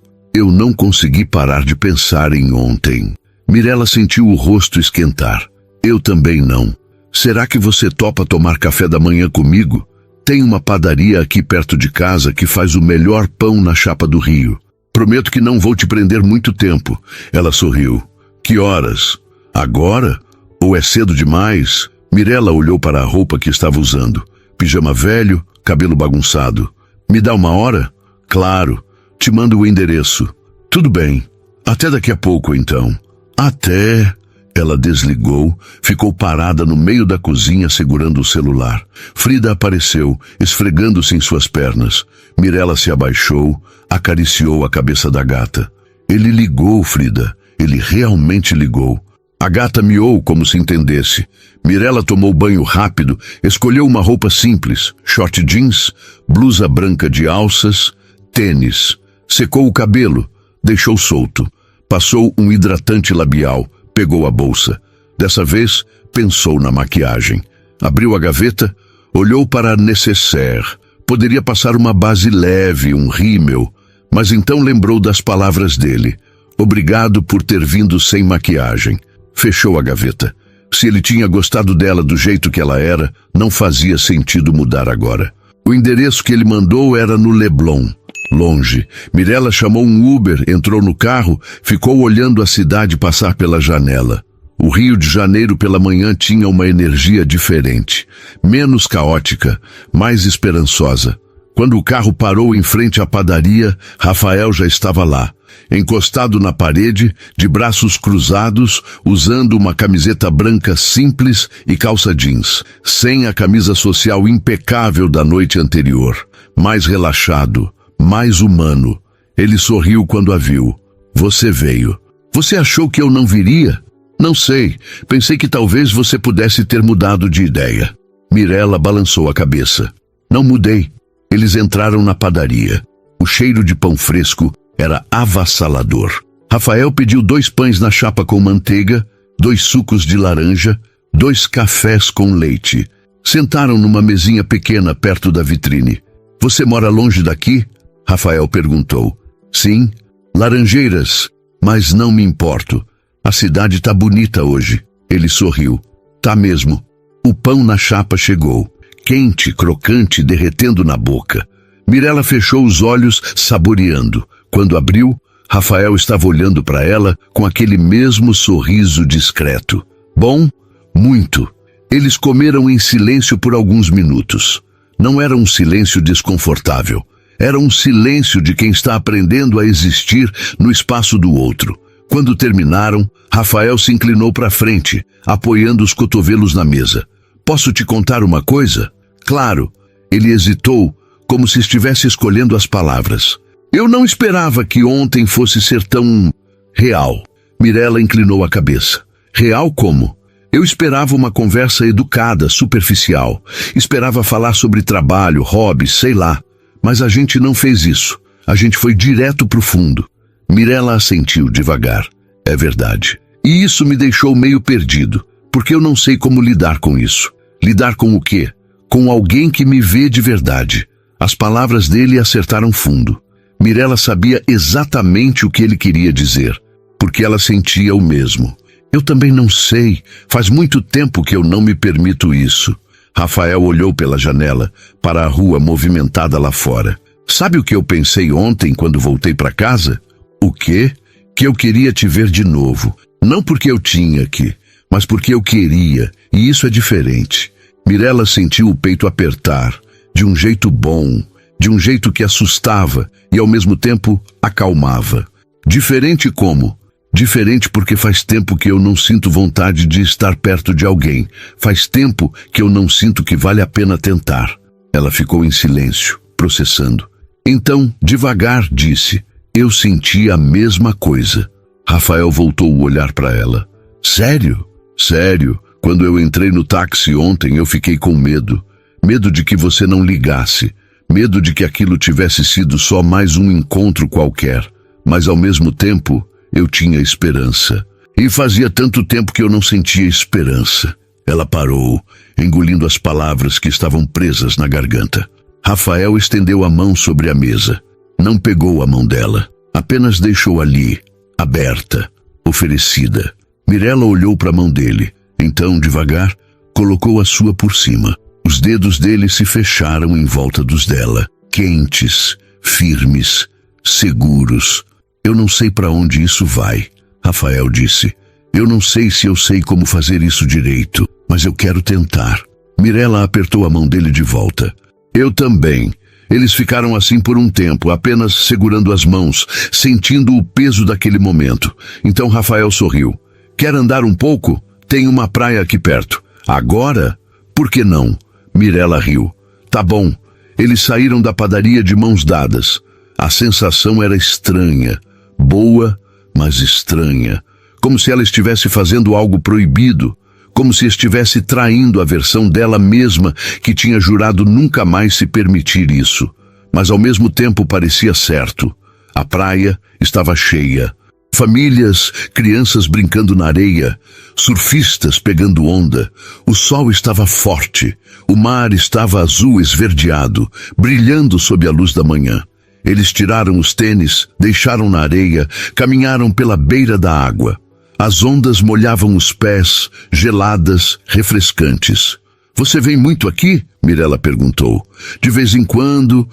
não consegui parar de pensar em ontem. Mirella sentiu o rosto esquentar. Eu também não. Será que você topa tomar café da manhã comigo? Tem uma padaria aqui perto de casa que faz o melhor pão na chapa do Rio. Prometo que não vou te prender muito tempo. Ela sorriu. Que horas? Agora? Ou é cedo demais? Mirella olhou para a roupa que estava usando. Pijama velho, cabelo bagunçado. Me dá uma hora? Claro. Te mando o endereço. Tudo bem. Até daqui a pouco, então. Até... Ela desligou, ficou parada no meio da cozinha segurando o celular. Frida apareceu, esfregando-se em suas pernas. Mirella se abaixou, acariciou a cabeça da gata. Ele ligou, Frida. Ele realmente ligou. A gata miou como se entendesse. Mirella tomou banho rápido, escolheu uma roupa simples, short jeans, blusa branca de alças, tênis. Secou o cabelo, deixou solto. Passou um hidratante labial, pegou a bolsa. Dessa vez, pensou na maquiagem. Abriu a gaveta, Olhou para a nécessaire. Poderia passar uma base leve, um rímel, mas então lembrou das palavras dele. Obrigado por ter vindo sem maquiagem. Fechou a gaveta. Se ele tinha gostado dela do jeito que ela era, não fazia sentido mudar agora. O endereço que ele mandou era no Leblon, longe. Mirella chamou um Uber, entrou no carro, ficou olhando a cidade passar pela janela. O Rio de Janeiro pela manhã tinha uma energia diferente, menos caótica, mais esperançosa. Quando o carro parou em frente à padaria, Rafael já estava lá, encostado na parede, de braços cruzados, usando uma camiseta branca simples e calça jeans, sem a camisa social impecável da noite anterior. Mais relaxado, mais humano. Ele sorriu quando a viu. Você veio. Você achou que eu não viria? Não sei. Pensei que talvez você pudesse ter mudado de ideia. Mirella balançou a cabeça. Não mudei. Eles entraram na padaria. O cheiro de pão fresco era avassalador. Rafael pediu 2 pães na chapa com manteiga, 2 sucos de laranja, 2 cafés com leite. Sentaram numa mesinha pequena perto da vitrine. Você mora longe daqui? Rafael perguntou. Sim, Laranjeiras, mas não me importo. A cidade tá bonita hoje. Ele sorriu. Tá mesmo. O pão na chapa chegou. Quente, crocante, derretendo na boca. Mirella fechou os olhos, saboreando. Quando abriu, Rafael estava olhando para ela com aquele mesmo sorriso discreto. Bom, muito. Eles comeram em silêncio por alguns minutos. Não era um silêncio desconfortável. Era um silêncio de quem está aprendendo a existir no espaço do outro. Quando terminaram, Rafael se inclinou para frente, apoiando os cotovelos na mesa. Posso te contar uma coisa? Claro. Ele hesitou, como se estivesse escolhendo as palavras. Eu não esperava que ontem fosse ser tão real. Mirella inclinou a cabeça. Real como? Eu esperava uma conversa educada, superficial. Esperava falar sobre trabalho, hobbies, sei lá. Mas a gente não fez isso. A gente foi direto pro fundo. Mirella assentiu devagar. É verdade. E isso me deixou meio perdido, porque eu não sei como lidar com isso. Lidar com o quê? Com alguém que me vê de verdade. As palavras dele acertaram fundo. Mirella sabia exatamente o que ele queria dizer, porque ela sentia o mesmo. Eu também não sei. Faz muito tempo que eu não me permito isso. Rafael olhou pela janela, para a rua movimentada lá fora. Sabe o que eu pensei ontem quando voltei para casa? O quê? Que eu queria te ver de novo. Não porque eu tinha que, mas porque eu queria, e isso é diferente. Mirella sentiu o peito apertar, de um jeito bom, de um jeito que assustava e ao mesmo tempo acalmava. Diferente como? Diferente porque faz tempo que eu não sinto vontade de estar perto de alguém. Faz tempo que eu não sinto que vale a pena tentar. Ela ficou em silêncio, processando. Então, devagar, disse, eu senti a mesma coisa. Rafael voltou o olhar para ela. Sério? Sério. Quando eu entrei no táxi ontem, eu fiquei com medo. Medo de que você não ligasse. Medo de que aquilo tivesse sido só mais um encontro qualquer. Mas ao mesmo tempo, eu tinha esperança. E fazia tanto tempo que eu não sentia esperança. Ela parou, engolindo as palavras que estavam presas na garganta. Rafael estendeu a mão sobre a mesa. Não pegou a mão dela. Apenas deixou ali, aberta, oferecida. Mirella olhou para a mão dele. Então, devagar, colocou a sua por cima. Os dedos dele se fecharam em volta dos dela. Quentes, firmes, seguros. Eu não sei para onde isso vai, Rafael disse. Eu não sei se eu sei como fazer isso direito, mas eu quero tentar. Mirella apertou a mão dele de volta. Eu também. Eles ficaram assim por um tempo, apenas segurando as mãos, sentindo o peso daquele momento. Então Rafael sorriu. Quer andar um pouco? Tem uma praia aqui perto. Agora? Por que não? Mirella riu. Tá bom. Eles saíram da padaria de mãos dadas. A sensação era estranha. Boa, mas estranha. Como se ela estivesse fazendo algo proibido. Como se estivesse traindo a versão dela mesma que tinha jurado nunca mais se permitir isso. Mas ao mesmo tempo parecia certo. A praia estava cheia. Famílias, crianças brincando na areia, surfistas pegando onda. O sol estava forte, o mar estava azul esverdeado, brilhando sob a luz da manhã. Eles tiraram os tênis, deixaram na areia, caminharam pela beira da água. As ondas molhavam os pés, geladas, refrescantes. "Você vem muito aqui?" Mirella perguntou. "De vez em quando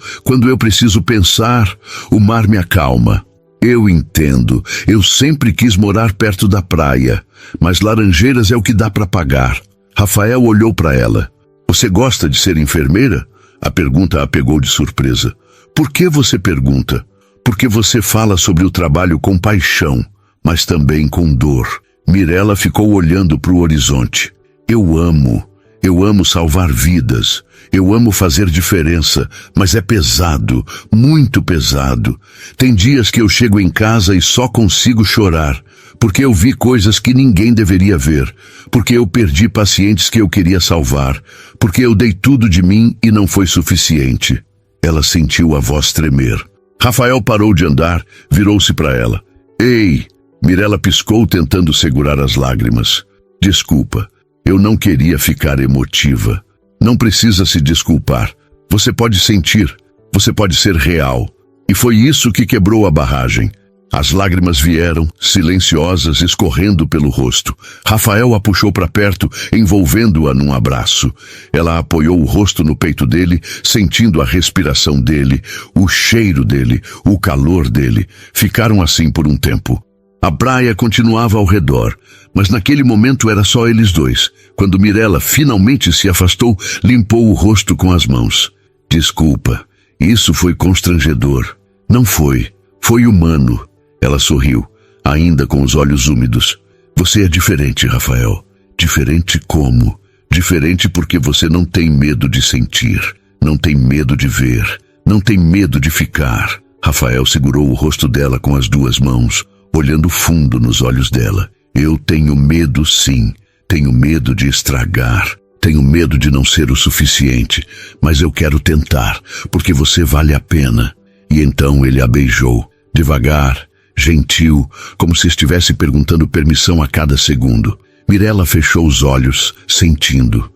eu preciso pensar, o mar me acalma." "Eu entendo. Eu sempre quis morar perto da praia, mas Laranjeiras é o que dá para pagar." Rafael olhou para ela. "Você gosta de ser enfermeira?" A pergunta a pegou de surpresa. "Por que você pergunta?" "Porque você fala sobre o trabalho com paixão, mas também com dor." Mirella ficou olhando para o horizonte. Eu amo salvar vidas. Eu amo fazer diferença, mas é pesado, muito pesado. Tem dias que eu chego em casa e só consigo chorar, porque eu vi coisas que ninguém deveria ver, porque eu perdi pacientes que eu queria salvar, porque eu dei tudo de mim e não foi suficiente." Ela sentiu a voz tremer. Rafael parou de andar, virou-se para ela. "Ei!" Mirella piscou, tentando segurar as lágrimas. "Desculpa. Eu não queria ficar emotiva." "Não precisa se desculpar. Você pode sentir. Você pode ser real." E foi isso que quebrou a barragem. As lágrimas vieram, silenciosas, escorrendo pelo rosto. Rafael a puxou para perto, envolvendo-a num abraço. Ela apoiou o rosto no peito dele, sentindo a respiração dele, o cheiro dele, o calor dele. Ficaram assim por um tempo. A praia continuava ao redor, mas naquele momento era só eles dois. Quando Mirella finalmente se afastou, limpou o rosto com as mãos. "Desculpa, isso foi constrangedor." "Não foi. Foi humano." Ela sorriu, ainda com os olhos úmidos. "Você é diferente, Rafael." "Diferente como?" "Diferente porque você não tem medo de sentir, não tem medo de ver, não tem medo de ficar." Rafael segurou o rosto dela com as duas mãos, olhando fundo nos olhos dela. "Eu tenho medo, sim. Tenho medo de estragar. Tenho medo de não ser o suficiente. Mas eu quero tentar, porque você vale a pena." E então ele a beijou, devagar, gentil, como se estivesse perguntando permissão a cada segundo. Mirella fechou os olhos, sentindo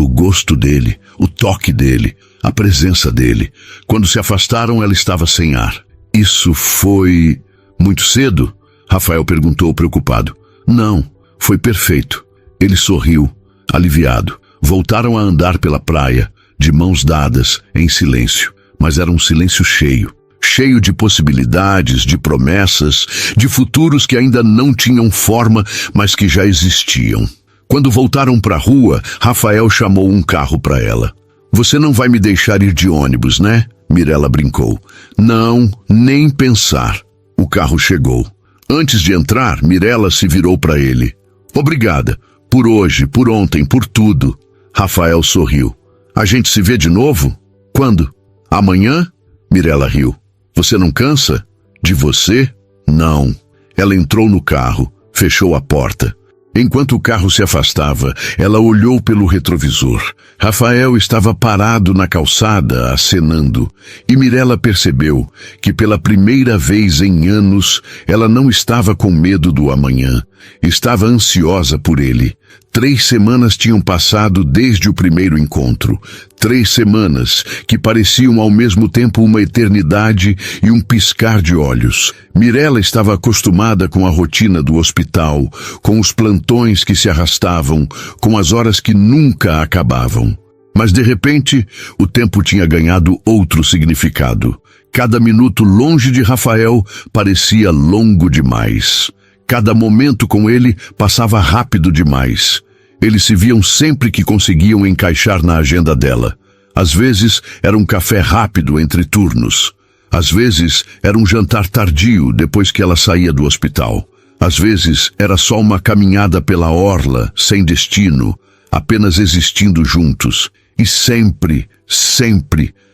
o gosto dele, o toque dele, a presença dele. Quando se afastaram, ela estava sem ar. "Isso foi muito cedo?" Rafael perguntou preocupado. "Não, foi perfeito." Ele sorriu, aliviado. Voltaram a andar pela praia, de mãos dadas, em silêncio. Mas era um silêncio cheio de possibilidades, de promessas, de futuros que ainda não tinham forma, mas que já existiam. Quando voltaram para a rua, Rafael chamou um carro para ela. "Você não vai me deixar ir de ônibus, né?" Mirella brincou. "Não, nem pensar." O carro chegou. Antes de entrar, Mirella se virou para ele. "Obrigada. Por hoje, por ontem, por tudo." Rafael sorriu. "A gente se vê de novo? Quando? Amanhã?" Mirella riu. "Você não cansa? De você? Não." Ela entrou no carro, fechou a porta. Enquanto o carro se afastava, ela olhou pelo retrovisor. Rafael estava parado na calçada, acenando, e Mirella percebeu que pela primeira vez em anos ela não estava com medo do amanhã. Estava ansiosa por ele. 3 semanas tinham passado desde o primeiro encontro. 3 semanas que pareciam ao mesmo tempo uma eternidade e um piscar de olhos. Mirella estava acostumada com a rotina do hospital, com os plantões que se arrastavam, com as horas que nunca acabavam. Mas de repente, o tempo tinha ganhado outro significado. Cada minuto longe de Rafael parecia longo demais. Cada momento com ele passava rápido demais. Eles se viam sempre que conseguiam encaixar na agenda dela. Às vezes era um café rápido entre turnos. Às vezes era um jantar tardio depois que ela saía do hospital. Às vezes era só uma caminhada pela orla, sem destino, apenas existindo juntos. E sempre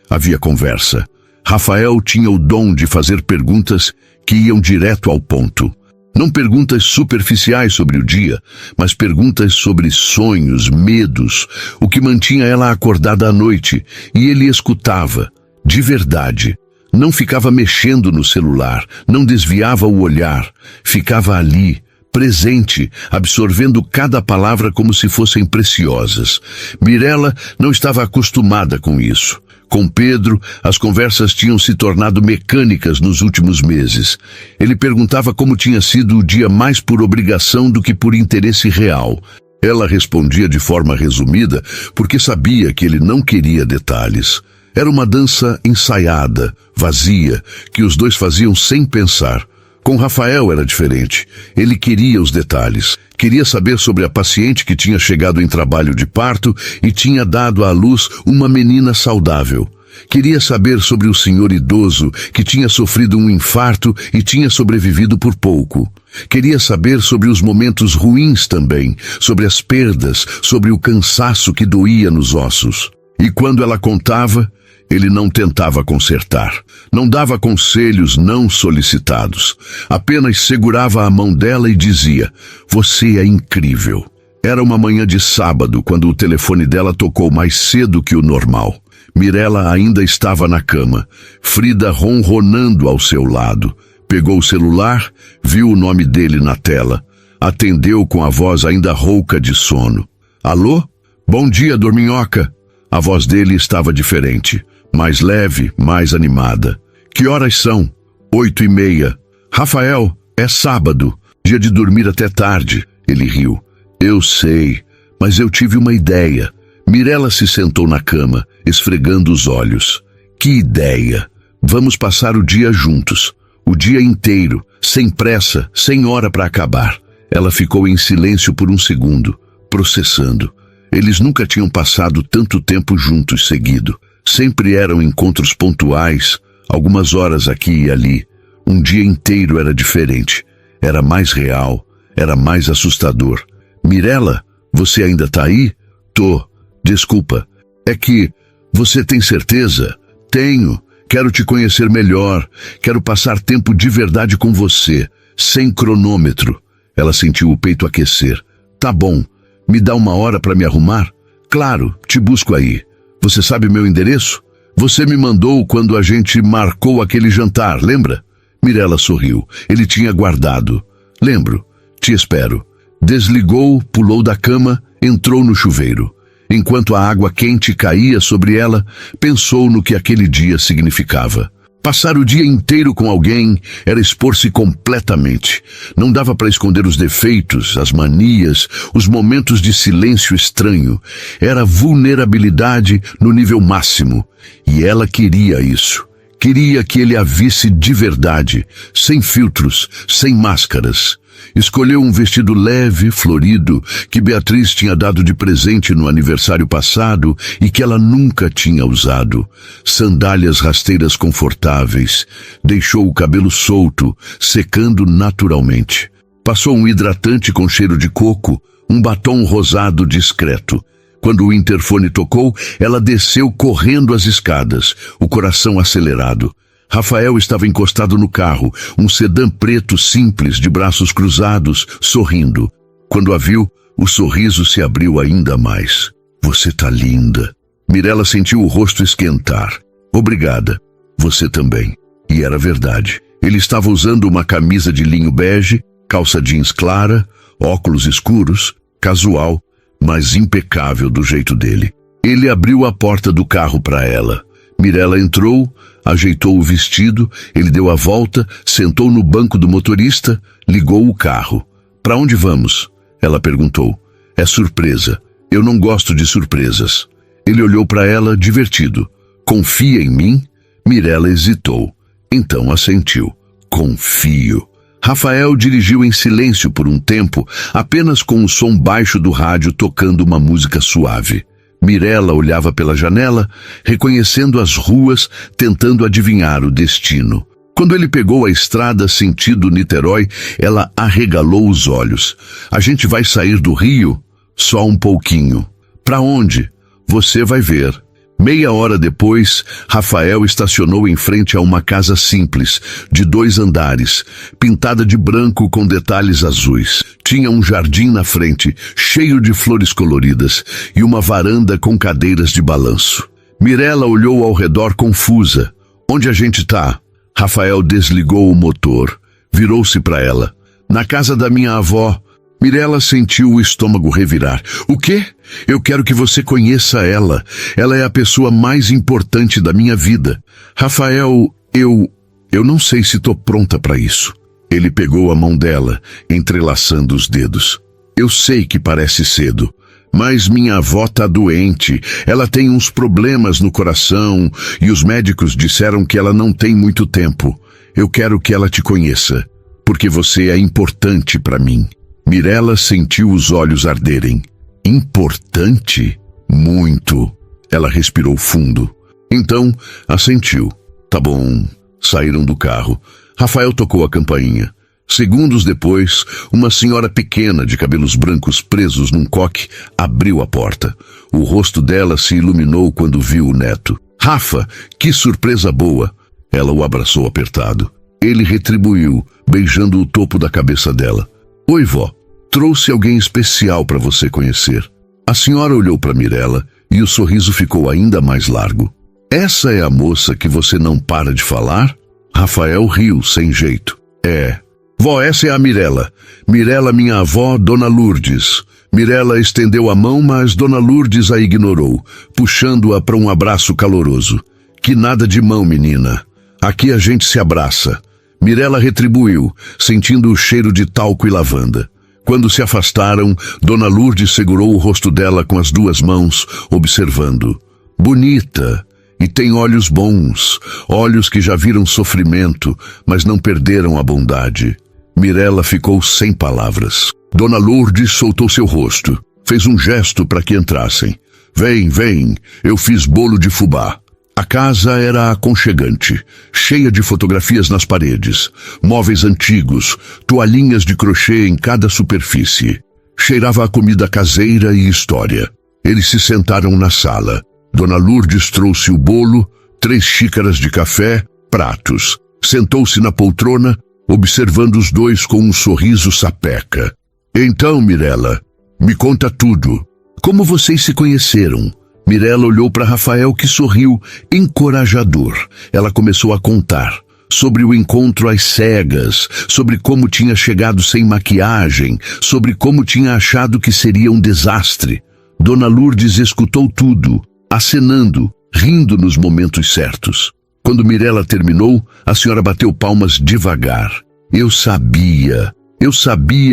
havia conversa. Rafael tinha o dom de fazer perguntas que iam direto ao ponto. Não perguntas superficiais sobre o dia, mas perguntas sobre sonhos, medos, o que mantinha ela acordada à noite, e ele escutava, de verdade. Não ficava mexendo no celular, não desviava o olhar, ficava ali, presente, absorvendo cada palavra como se fossem preciosas. Mirella não estava acostumada com isso. Com Pedro, as conversas tinham se tornado mecânicas nos últimos meses. Ele perguntava como tinha sido o dia mais por obrigação do que por interesse real. Ela respondia de forma resumida, porque sabia que ele não queria detalhes. Era uma dança ensaiada, vazia, que os dois faziam sem pensar. Com Rafael era diferente. Ele queria os detalhes. Queria saber sobre a paciente que tinha chegado em trabalho de parto e tinha dado à luz uma menina saudável. Queria saber sobre o senhor idoso que tinha sofrido um infarto e tinha sobrevivido por pouco. Queria saber sobre os momentos ruins também, sobre as perdas, sobre o cansaço que doía nos ossos. E quando ela contava, ele não tentava consertar. Não dava conselhos não solicitados. Apenas segurava a mão dela e dizia: "Você é incrível." Era uma manhã de sábado, quando o telefone dela tocou mais cedo que o normal. Mirella ainda estava na cama, Frida ronronando ao seu lado. Pegou o celular, viu o nome dele na tela. Atendeu com a voz ainda rouca de sono. "Alô? Bom dia, dorminhoca." A voz dele estava diferente, mais leve, mais animada. "Que horas são?" 8:30. "Rafael, é sábado, dia de dormir até tarde." Ele riu. "Eu sei, mas eu tive uma ideia." Mirella se sentou na cama, esfregando os olhos. "Que ideia? Vamos passar o dia juntos. O dia inteiro, sem pressa, sem hora para acabar." Ela ficou em silêncio por um segundo, processando. Eles nunca tinham passado tanto tempo juntos seguido. Sempre eram encontros pontuais, algumas horas aqui e ali. Um dia inteiro era diferente. Era mais real, era mais assustador. "Mirella, você ainda tá aí?" "Tô. Desculpa. É que... Você tem certeza?" "Tenho. Quero te conhecer melhor. Quero passar tempo de verdade com você, sem cronômetro." Ela sentiu o peito aquecer. "Tá bom. Me dá uma hora para me arrumar?" "Claro, te busco aí. Você sabe meu endereço? Você me mandou quando a gente marcou aquele jantar, lembra?" Mirella sorriu. Ele tinha guardado. "Lembro. Te espero." Desligou, pulou da cama, entrou no chuveiro. Enquanto a água quente caía sobre ela, pensou no que aquele dia significava. Passar o dia inteiro com alguém era expor-se completamente. Não dava para esconder os defeitos, as manias, os momentos de silêncio estranho. Era vulnerabilidade no nível máximo. E ela queria isso. Queria que ele a visse de verdade, sem filtros, sem máscaras. Escolheu um vestido leve, florido, que Beatriz tinha dado de presente no aniversário passado e que ela nunca tinha usado. Sandálias rasteiras confortáveis. Deixou o cabelo solto, secando naturalmente. Passou um hidratante com cheiro de coco, um batom rosado discreto. Quando o interfone tocou, ela desceu correndo as escadas, o coração acelerado. Rafael estava encostado no carro, um sedã preto simples, de braços cruzados, sorrindo. Quando a viu, o sorriso se abriu ainda mais. "Você tá linda." Mirella sentiu o rosto esquentar. "Obrigada. Você também." E era verdade. Ele estava usando uma camisa de linho bege, calça jeans clara, óculos escuros, casual, mas impecável do jeito dele. Ele abriu a porta do carro para ela. Mirella entrou, ajeitou o vestido, ele deu a volta, sentou no banco do motorista, ligou o carro. "Para onde vamos?" ela perguntou. "É surpresa. Eu não gosto de surpresas." Ele olhou para ela, divertido. "Confia em mim?" Mirella hesitou. Então assentiu. "Confio." Rafael dirigiu em silêncio por um tempo, apenas com o som baixo do rádio tocando uma música suave. Mirella olhava pela janela, reconhecendo as ruas, tentando adivinhar o destino. Quando ele pegou a estrada sentido Niterói, ela arregalou os olhos. "A gente vai sair do Rio?" "Só um pouquinho." "Para onde?" "Você vai ver." Meia hora depois, Rafael estacionou em frente a uma casa simples, de 2 andares, pintada de branco com detalhes azuis. Tinha um jardim na frente, cheio de flores coloridas, e uma varanda com cadeiras de balanço. Mirella olhou ao redor confusa. Onde a gente tá? Rafael desligou o motor, virou-se para ela. Na casa da minha avó. Mirela sentiu o estômago revirar. O quê? Eu quero que você conheça ela. Ela é a pessoa mais importante da minha vida. Rafael, eu não sei se tô pronta para isso. Ele pegou a mão dela, entrelaçando os dedos. Eu sei que parece cedo, mas minha avó tá doente. Ela tem uns problemas no coração e os médicos disseram que ela não tem muito tempo. Eu quero que ela te conheça, porque você é importante para mim. Mirela sentiu os olhos arderem. Importante? Muito. Ela respirou fundo. Então, assentiu. Tá bom. Saíram do carro. Rafael tocou a campainha. Segundos depois, uma senhora pequena de cabelos brancos presos num coque abriu a porta. O rosto dela se iluminou quando viu o neto. Rafa, que surpresa boa! Ela o abraçou apertado. Ele retribuiu, beijando o topo da cabeça dela. Oi, vó. Trouxe alguém especial para você conhecer. A senhora olhou para Mirela e o sorriso ficou ainda mais largo. Essa é a moça que você não para de falar? Rafael riu sem jeito. É. Vó, essa é a Mirela. Mirela, minha avó, Dona Lourdes. Mirela estendeu a mão, mas Dona Lourdes a ignorou, puxando-a para um abraço caloroso. Que nada de mão, menina. Aqui a gente se abraça. Mirela retribuiu, sentindo o cheiro de talco e lavanda. Quando se afastaram, Dona Lourdes segurou o rosto dela com as duas mãos, observando. Bonita, e tem olhos bons, olhos que já viram sofrimento, mas não perderam a bondade. Mirela ficou sem palavras. Dona Lourdes soltou seu rosto, fez um gesto para que entrassem. Vem, vem, eu fiz bolo de fubá. A casa era aconchegante, cheia de fotografias nas paredes, móveis antigos, toalhinhas de crochê em cada superfície. Cheirava a comida caseira e história. Eles se sentaram na sala. Dona Lourdes trouxe o bolo, 3 xícaras de café, pratos. Sentou-se na poltrona, observando os dois com um sorriso sapeca. Então, Mirela, me conta tudo. Como vocês se conheceram? Mirela olhou para Rafael, que sorriu, encorajador. Ela começou a contar sobre o encontro às cegas, sobre como tinha chegado sem maquiagem, sobre como tinha achado que seria um desastre. Dona Lourdes escutou tudo, acenando, rindo nos momentos certos. Quando Mirela terminou, a senhora bateu palmas devagar. Eu sabia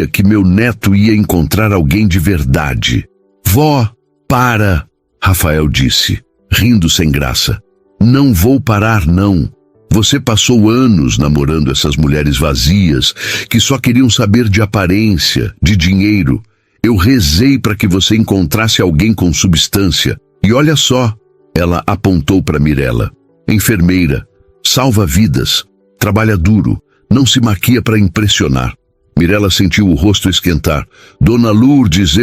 que meu neto ia encontrar alguém de verdade. Vó, para! Rafael disse, rindo sem graça. Não vou parar, não. Você passou anos namorando essas mulheres vazias que só queriam saber de aparência, de dinheiro. Eu rezei para que você encontrasse alguém com substância. E olha só, ela apontou para Mirela. Enfermeira, salva vidas, trabalha duro, não se maquia para impressionar. Mirela sentiu o rosto esquentar. Dona Lourdes,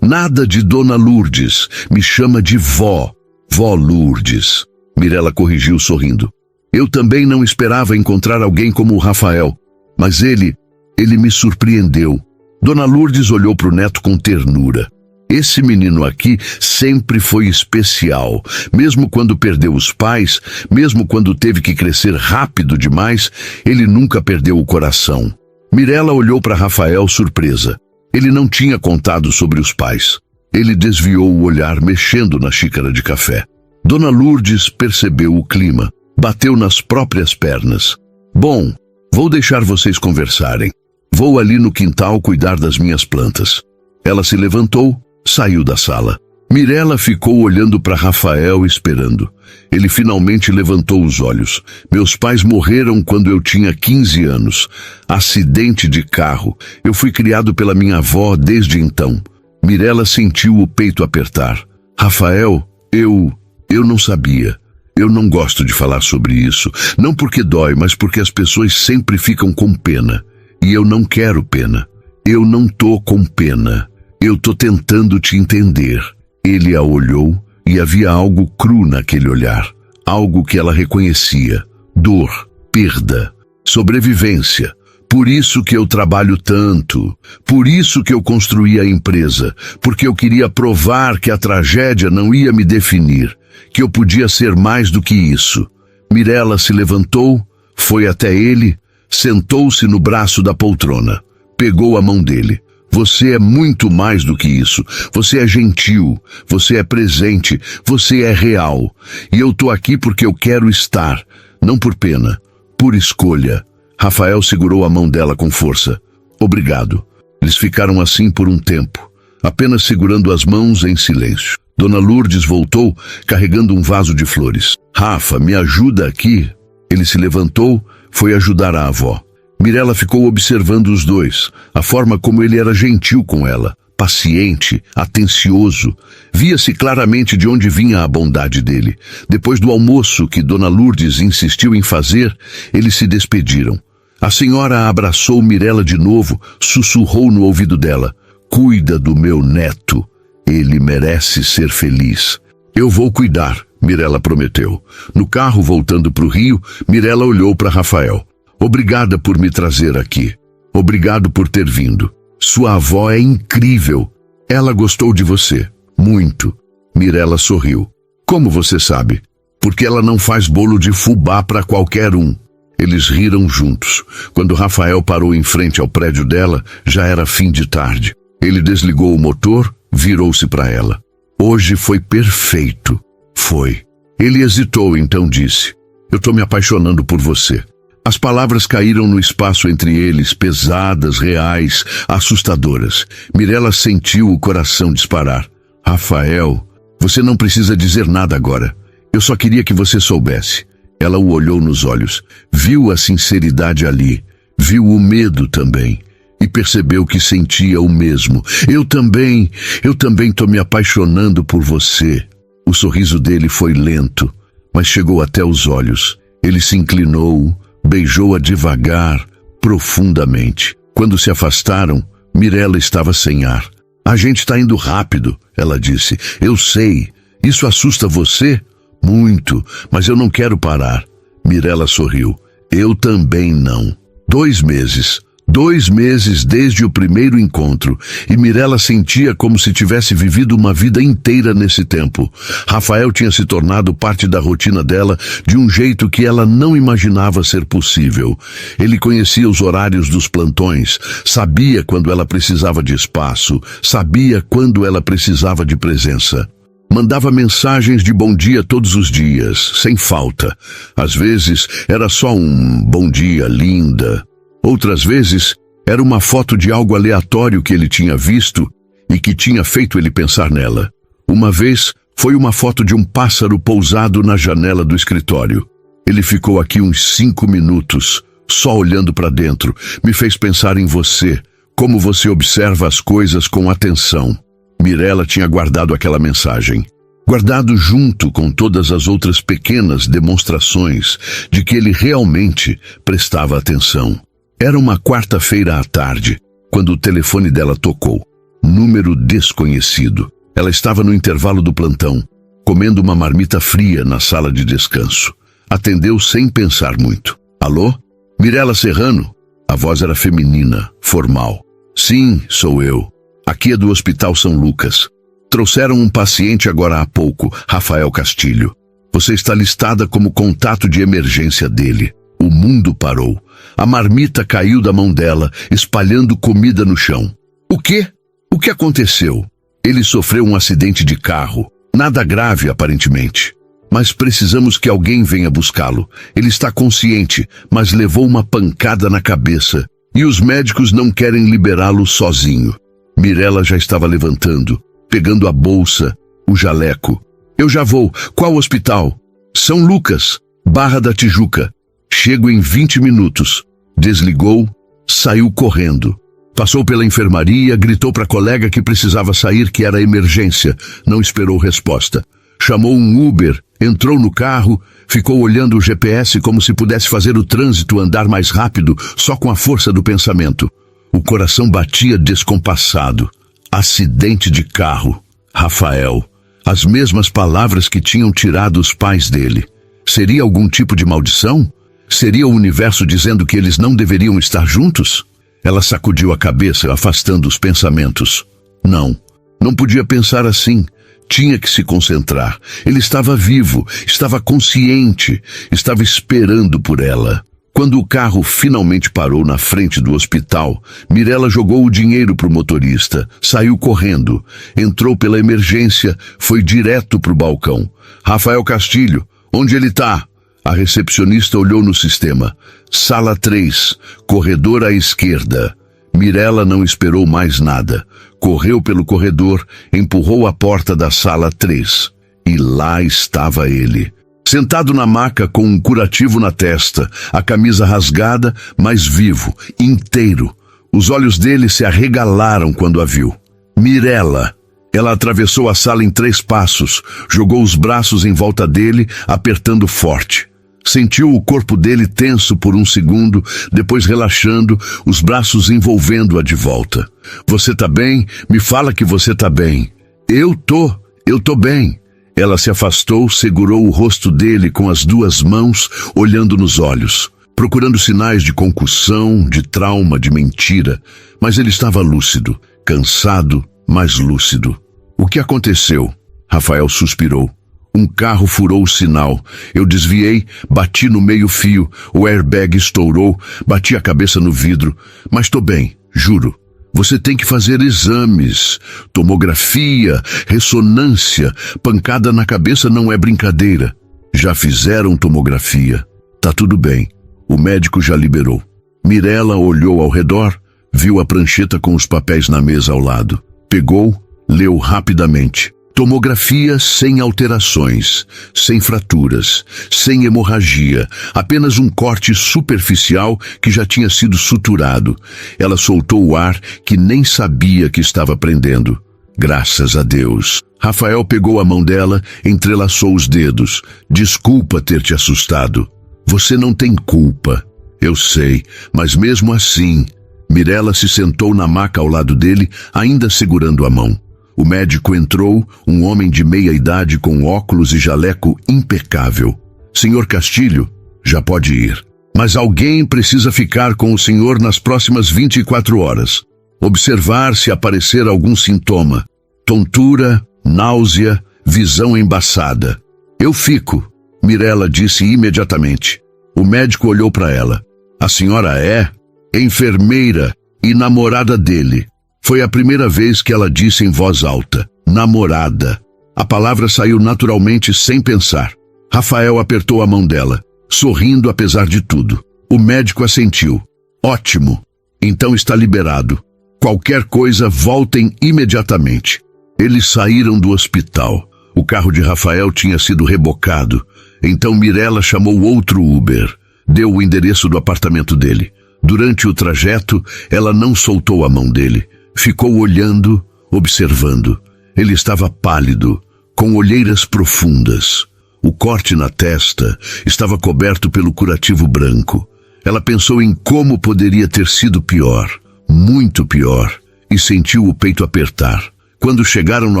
Nada de Dona Lourdes. Me chama de vó. Vó Lourdes. Mirela corrigiu sorrindo. Eu também não esperava encontrar alguém como o Rafael. Mas ele me surpreendeu. Dona Lourdes olhou para o neto com ternura. Esse menino aqui sempre foi especial. Mesmo quando perdeu os pais, mesmo quando teve que crescer rápido demais, ele nunca perdeu o coração. Mirela olhou para Rafael surpresa. Ele não tinha contado sobre os pais. Ele desviou o olhar mexendo na xícara de café. Dona Lourdes percebeu o clima. Bateu nas próprias pernas. Bom, vou deixar vocês conversarem. Vou ali no quintal cuidar das minhas plantas. Ela se levantou, saiu da sala. Mirela ficou olhando para Rafael esperando. Ele finalmente levantou os olhos. Meus pais morreram quando eu tinha 15 anos. Acidente de carro. Eu fui criado pela minha avó desde então. Mirela sentiu o peito apertar. Rafael, eu não sabia. Eu não gosto de falar sobre isso. Não porque dói, mas porque as pessoas sempre ficam com pena. E eu não quero pena. Eu não tô com pena. Eu tô tentando te entender. Ele a olhou e havia algo cru naquele olhar, algo que ela reconhecia, dor, perda, sobrevivência. Por isso que eu trabalho tanto, por isso que eu construí a empresa, porque eu queria provar que a tragédia não ia me definir, que eu podia ser mais do que isso. Mirela se levantou, foi até ele, sentou-se no braço da poltrona, pegou a mão dele. Você é muito mais do que isso. Você é gentil, você é presente, você é real. E eu tô aqui porque eu quero estar, não por pena, por escolha. Rafael segurou a mão dela com força. Obrigado. Eles ficaram assim por um tempo, apenas segurando as mãos em silêncio. Dona Lourdes voltou, carregando um vaso de flores. Rafa, me ajuda aqui. Ele se levantou, foi ajudar a avó. Mirela ficou observando os dois, a forma como ele era gentil com ela, paciente, atencioso. Via-se claramente de onde vinha a bondade dele. Depois do almoço que Dona Lourdes insistiu em fazer, eles se despediram. A senhora abraçou Mirela de novo, sussurrou no ouvido dela. Cuida do meu neto. Ele merece ser feliz. Eu vou cuidar, Mirela prometeu. No carro, voltando para o Rio, Mirela olhou para Rafael. Obrigada por me trazer aqui. Obrigado por ter vindo. Sua avó é incrível. Ela gostou de você. Muito. Mirela sorriu. Como você sabe? Porque ela não faz bolo de fubá para qualquer um. Eles riram juntos. Quando Rafael parou em frente ao prédio dela, já era fim de tarde. Ele desligou o motor, virou-se para ela. Hoje foi perfeito. Foi. Ele hesitou, então disse: Eu tô me apaixonando por você. As palavras caíram no espaço entre eles, pesadas, reais, assustadoras. Mirela sentiu o coração disparar. Rafael, você não precisa dizer nada agora. Eu só queria que você soubesse. Ela o olhou nos olhos, viu a sinceridade ali, viu o medo também, e percebeu que sentia o mesmo. Eu também tô me apaixonando por você. O sorriso dele foi lento, mas chegou até os olhos. Ele se inclinou, beijou-a devagar, profundamente. Quando se afastaram, Mirela estava sem ar. A gente está indo rápido, ela disse. Eu sei. Isso assusta você? Muito, mas eu não quero parar. Mirela sorriu. Eu também não. 2 meses. 2 meses desde o primeiro encontro, e Mirela sentia como se tivesse vivido uma vida inteira nesse tempo. Rafael tinha se tornado parte da rotina dela de um jeito que ela não imaginava ser possível. Ele conhecia os horários dos plantões, sabia quando ela precisava de espaço, sabia quando ela precisava de presença. Mandava mensagens de bom dia todos os dias, sem falta. Às vezes era só um bom dia, linda. Outras vezes, era uma foto de algo aleatório que ele tinha visto e que tinha feito ele pensar nela. Uma vez, foi uma foto de um pássaro pousado na janela do escritório. Ele ficou aqui uns 5 minutos, só olhando para dentro. Me fez pensar em você, como você observa as coisas com atenção. Mirela tinha guardado aquela mensagem. Guardado junto com todas as outras pequenas demonstrações de que ele realmente prestava atenção. Era uma quarta-feira à tarde, quando o telefone dela tocou. Número desconhecido. Ela estava no intervalo do plantão, comendo uma marmita fria na sala de descanso. Atendeu sem pensar muito. Alô? Mirela Serrano? A voz era feminina, formal. Sim, sou eu. Aqui é do Hospital São Lucas. Trouxeram um paciente agora há pouco, Rafael Castilho. Você está listada como contato de emergência dele. O mundo parou. A marmita caiu da mão dela, espalhando comida no chão. O quê? O que aconteceu? Ele sofreu um acidente de carro. Nada grave, aparentemente. Mas precisamos que alguém venha buscá-lo. Ele está consciente, mas levou uma pancada na cabeça. E os médicos não querem liberá-lo sozinho. Mirela já estava levantando, pegando a bolsa, o jaleco. Eu já vou. Qual hospital? São Lucas, Barra da Tijuca. Chego em 20 minutos. Desligou, saiu correndo. Passou pela enfermaria, gritou para a colega que precisava sair, que era emergência. Não esperou resposta. Chamou um Uber, entrou no carro, ficou olhando o GPS como se pudesse fazer o trânsito andar mais rápido, só com a força do pensamento. O coração batia descompassado. Acidente de carro. Rafael. As mesmas palavras que tinham tirado os pais dele. Seria algum tipo de maldição? Seria o universo dizendo que eles não deveriam estar juntos? Ela sacudiu a cabeça, afastando os pensamentos. Não podia pensar assim. Tinha que se concentrar. Ele estava vivo, estava consciente, estava esperando por ela. Quando o carro finalmente parou na frente do hospital, Mirella jogou o dinheiro para o motorista, saiu correndo, entrou pela emergência, foi direto para o balcão. Rafael Castilho, onde ele está? A recepcionista olhou no sistema. Sala 3, corredor à esquerda. Mirella não esperou mais nada. Correu pelo corredor, empurrou a porta da sala 3. E lá estava ele. Sentado na maca com um curativo na testa, a camisa rasgada, mas vivo, inteiro. Os olhos dele se arregalaram quando a viu. Mirella. Ela atravessou a sala em 3 passos, jogou os braços em volta dele, apertando forte. Sentiu o corpo dele tenso por um segundo, depois relaxando, os braços envolvendo-a de volta. Você tá bem? Me fala que você tá bem. Eu tô bem. Ela se afastou, segurou o rosto dele com as 2 mãos, olhando nos olhos, procurando sinais de concussão, de trauma, de mentira. Mas ele estava lúcido, cansado, mas lúcido. O que aconteceu? Rafael suspirou. Um carro furou o sinal. Eu desviei, bati no meio-fio, o airbag estourou, bati a cabeça no vidro. Mas tô bem, juro. Você tem que fazer exames, tomografia, ressonância. Pancada na cabeça não é brincadeira. Já fizeram tomografia. Tá tudo bem. O médico já liberou. Mirella olhou ao redor, viu a prancheta com os papéis na mesa ao lado. Pegou, leu rapidamente. Tomografia sem alterações, sem fraturas, sem hemorragia, apenas um corte superficial que já tinha sido suturado. Ela soltou o ar que nem sabia que estava prendendo. Graças a Deus. Rafael pegou a mão dela, entrelaçou os dedos. Desculpa ter te assustado. Você não tem culpa. Eu sei, mas mesmo assim... Mirella se sentou na maca ao lado dele, ainda segurando a mão. O médico entrou, um homem de meia idade com óculos e jaleco impecável. Senhor Castilho, já pode ir. Mas alguém precisa ficar com o senhor nas próximas 24 horas. Observar se aparecer algum sintoma. Tontura, náusea, visão embaçada. Eu fico, Mirella disse imediatamente. O médico olhou para ela. A senhora é enfermeira e namorada dele. Foi a primeira vez que ela disse em voz alta, namorada. A palavra saiu naturalmente sem pensar. Rafael apertou a mão dela, sorrindo apesar de tudo. O médico assentiu. Ótimo. Então está liberado. Qualquer coisa, voltem imediatamente. Eles saíram do hospital. O carro de Rafael tinha sido rebocado. Então Mirella chamou outro Uber. Deu o endereço do apartamento dele. Durante o trajeto, ela não soltou a mão dele. Ficou olhando, observando. Ele estava pálido, com olheiras profundas. O corte na testa estava coberto pelo curativo branco. Ela pensou em como poderia ter sido pior, muito pior, e sentiu o peito apertar. Quando chegaram no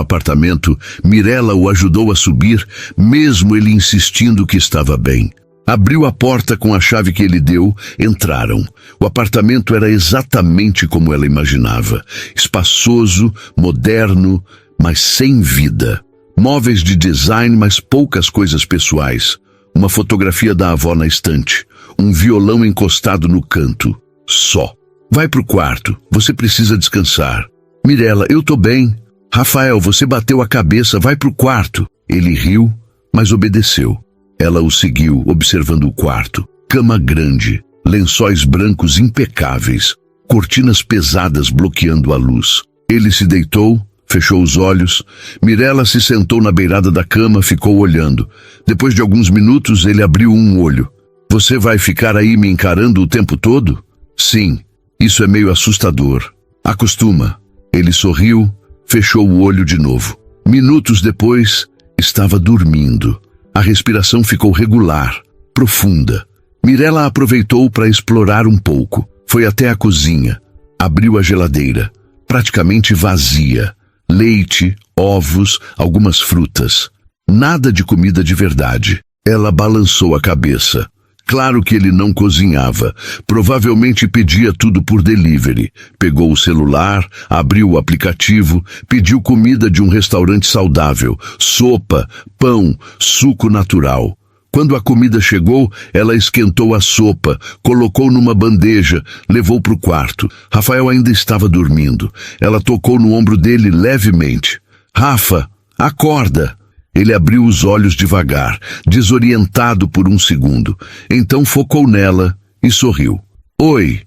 apartamento, Mirella o ajudou a subir, mesmo ele insistindo que estava bem. Abriu a porta com a chave que ele deu, entraram. O apartamento era exatamente como ela imaginava. Espaçoso, moderno, mas sem vida. Móveis de design, mas poucas coisas pessoais. Uma fotografia da avó na estante. Um violão encostado no canto. Só. Vai pro quarto, você precisa descansar. Mirella, eu tô bem. Rafael, você bateu a cabeça, vai pro quarto. Ele riu, mas obedeceu. Ela o seguiu, observando o quarto. Cama grande, lençóis brancos impecáveis, cortinas pesadas bloqueando a luz. Ele se deitou, fechou os olhos. Mirella se sentou na beirada da cama, ficou olhando. Depois de alguns minutos, ele abriu um olho. Você vai ficar aí me encarando o tempo todo? Sim, isso é meio assustador. Acostuma. Ele sorriu, fechou o olho de novo. Minutos depois, estava dormindo. A respiração ficou regular, profunda. Mirella aproveitou para explorar um pouco. Foi até a cozinha. Abriu a geladeira. Praticamente vazia. Leite, ovos, algumas frutas. Nada de comida de verdade. Ela balançou a cabeça. Claro que ele não cozinhava. Provavelmente pedia tudo por delivery. Pegou o celular, abriu o aplicativo, pediu comida de um restaurante saudável, sopa, pão, suco natural. Quando a comida chegou, ela esquentou a sopa, colocou numa bandeja, levou para o quarto. Rafael ainda estava dormindo. Ela tocou no ombro dele levemente. Rafa, acorda! Ele abriu os olhos devagar, desorientado por um segundo. Então focou nela e sorriu. Oi,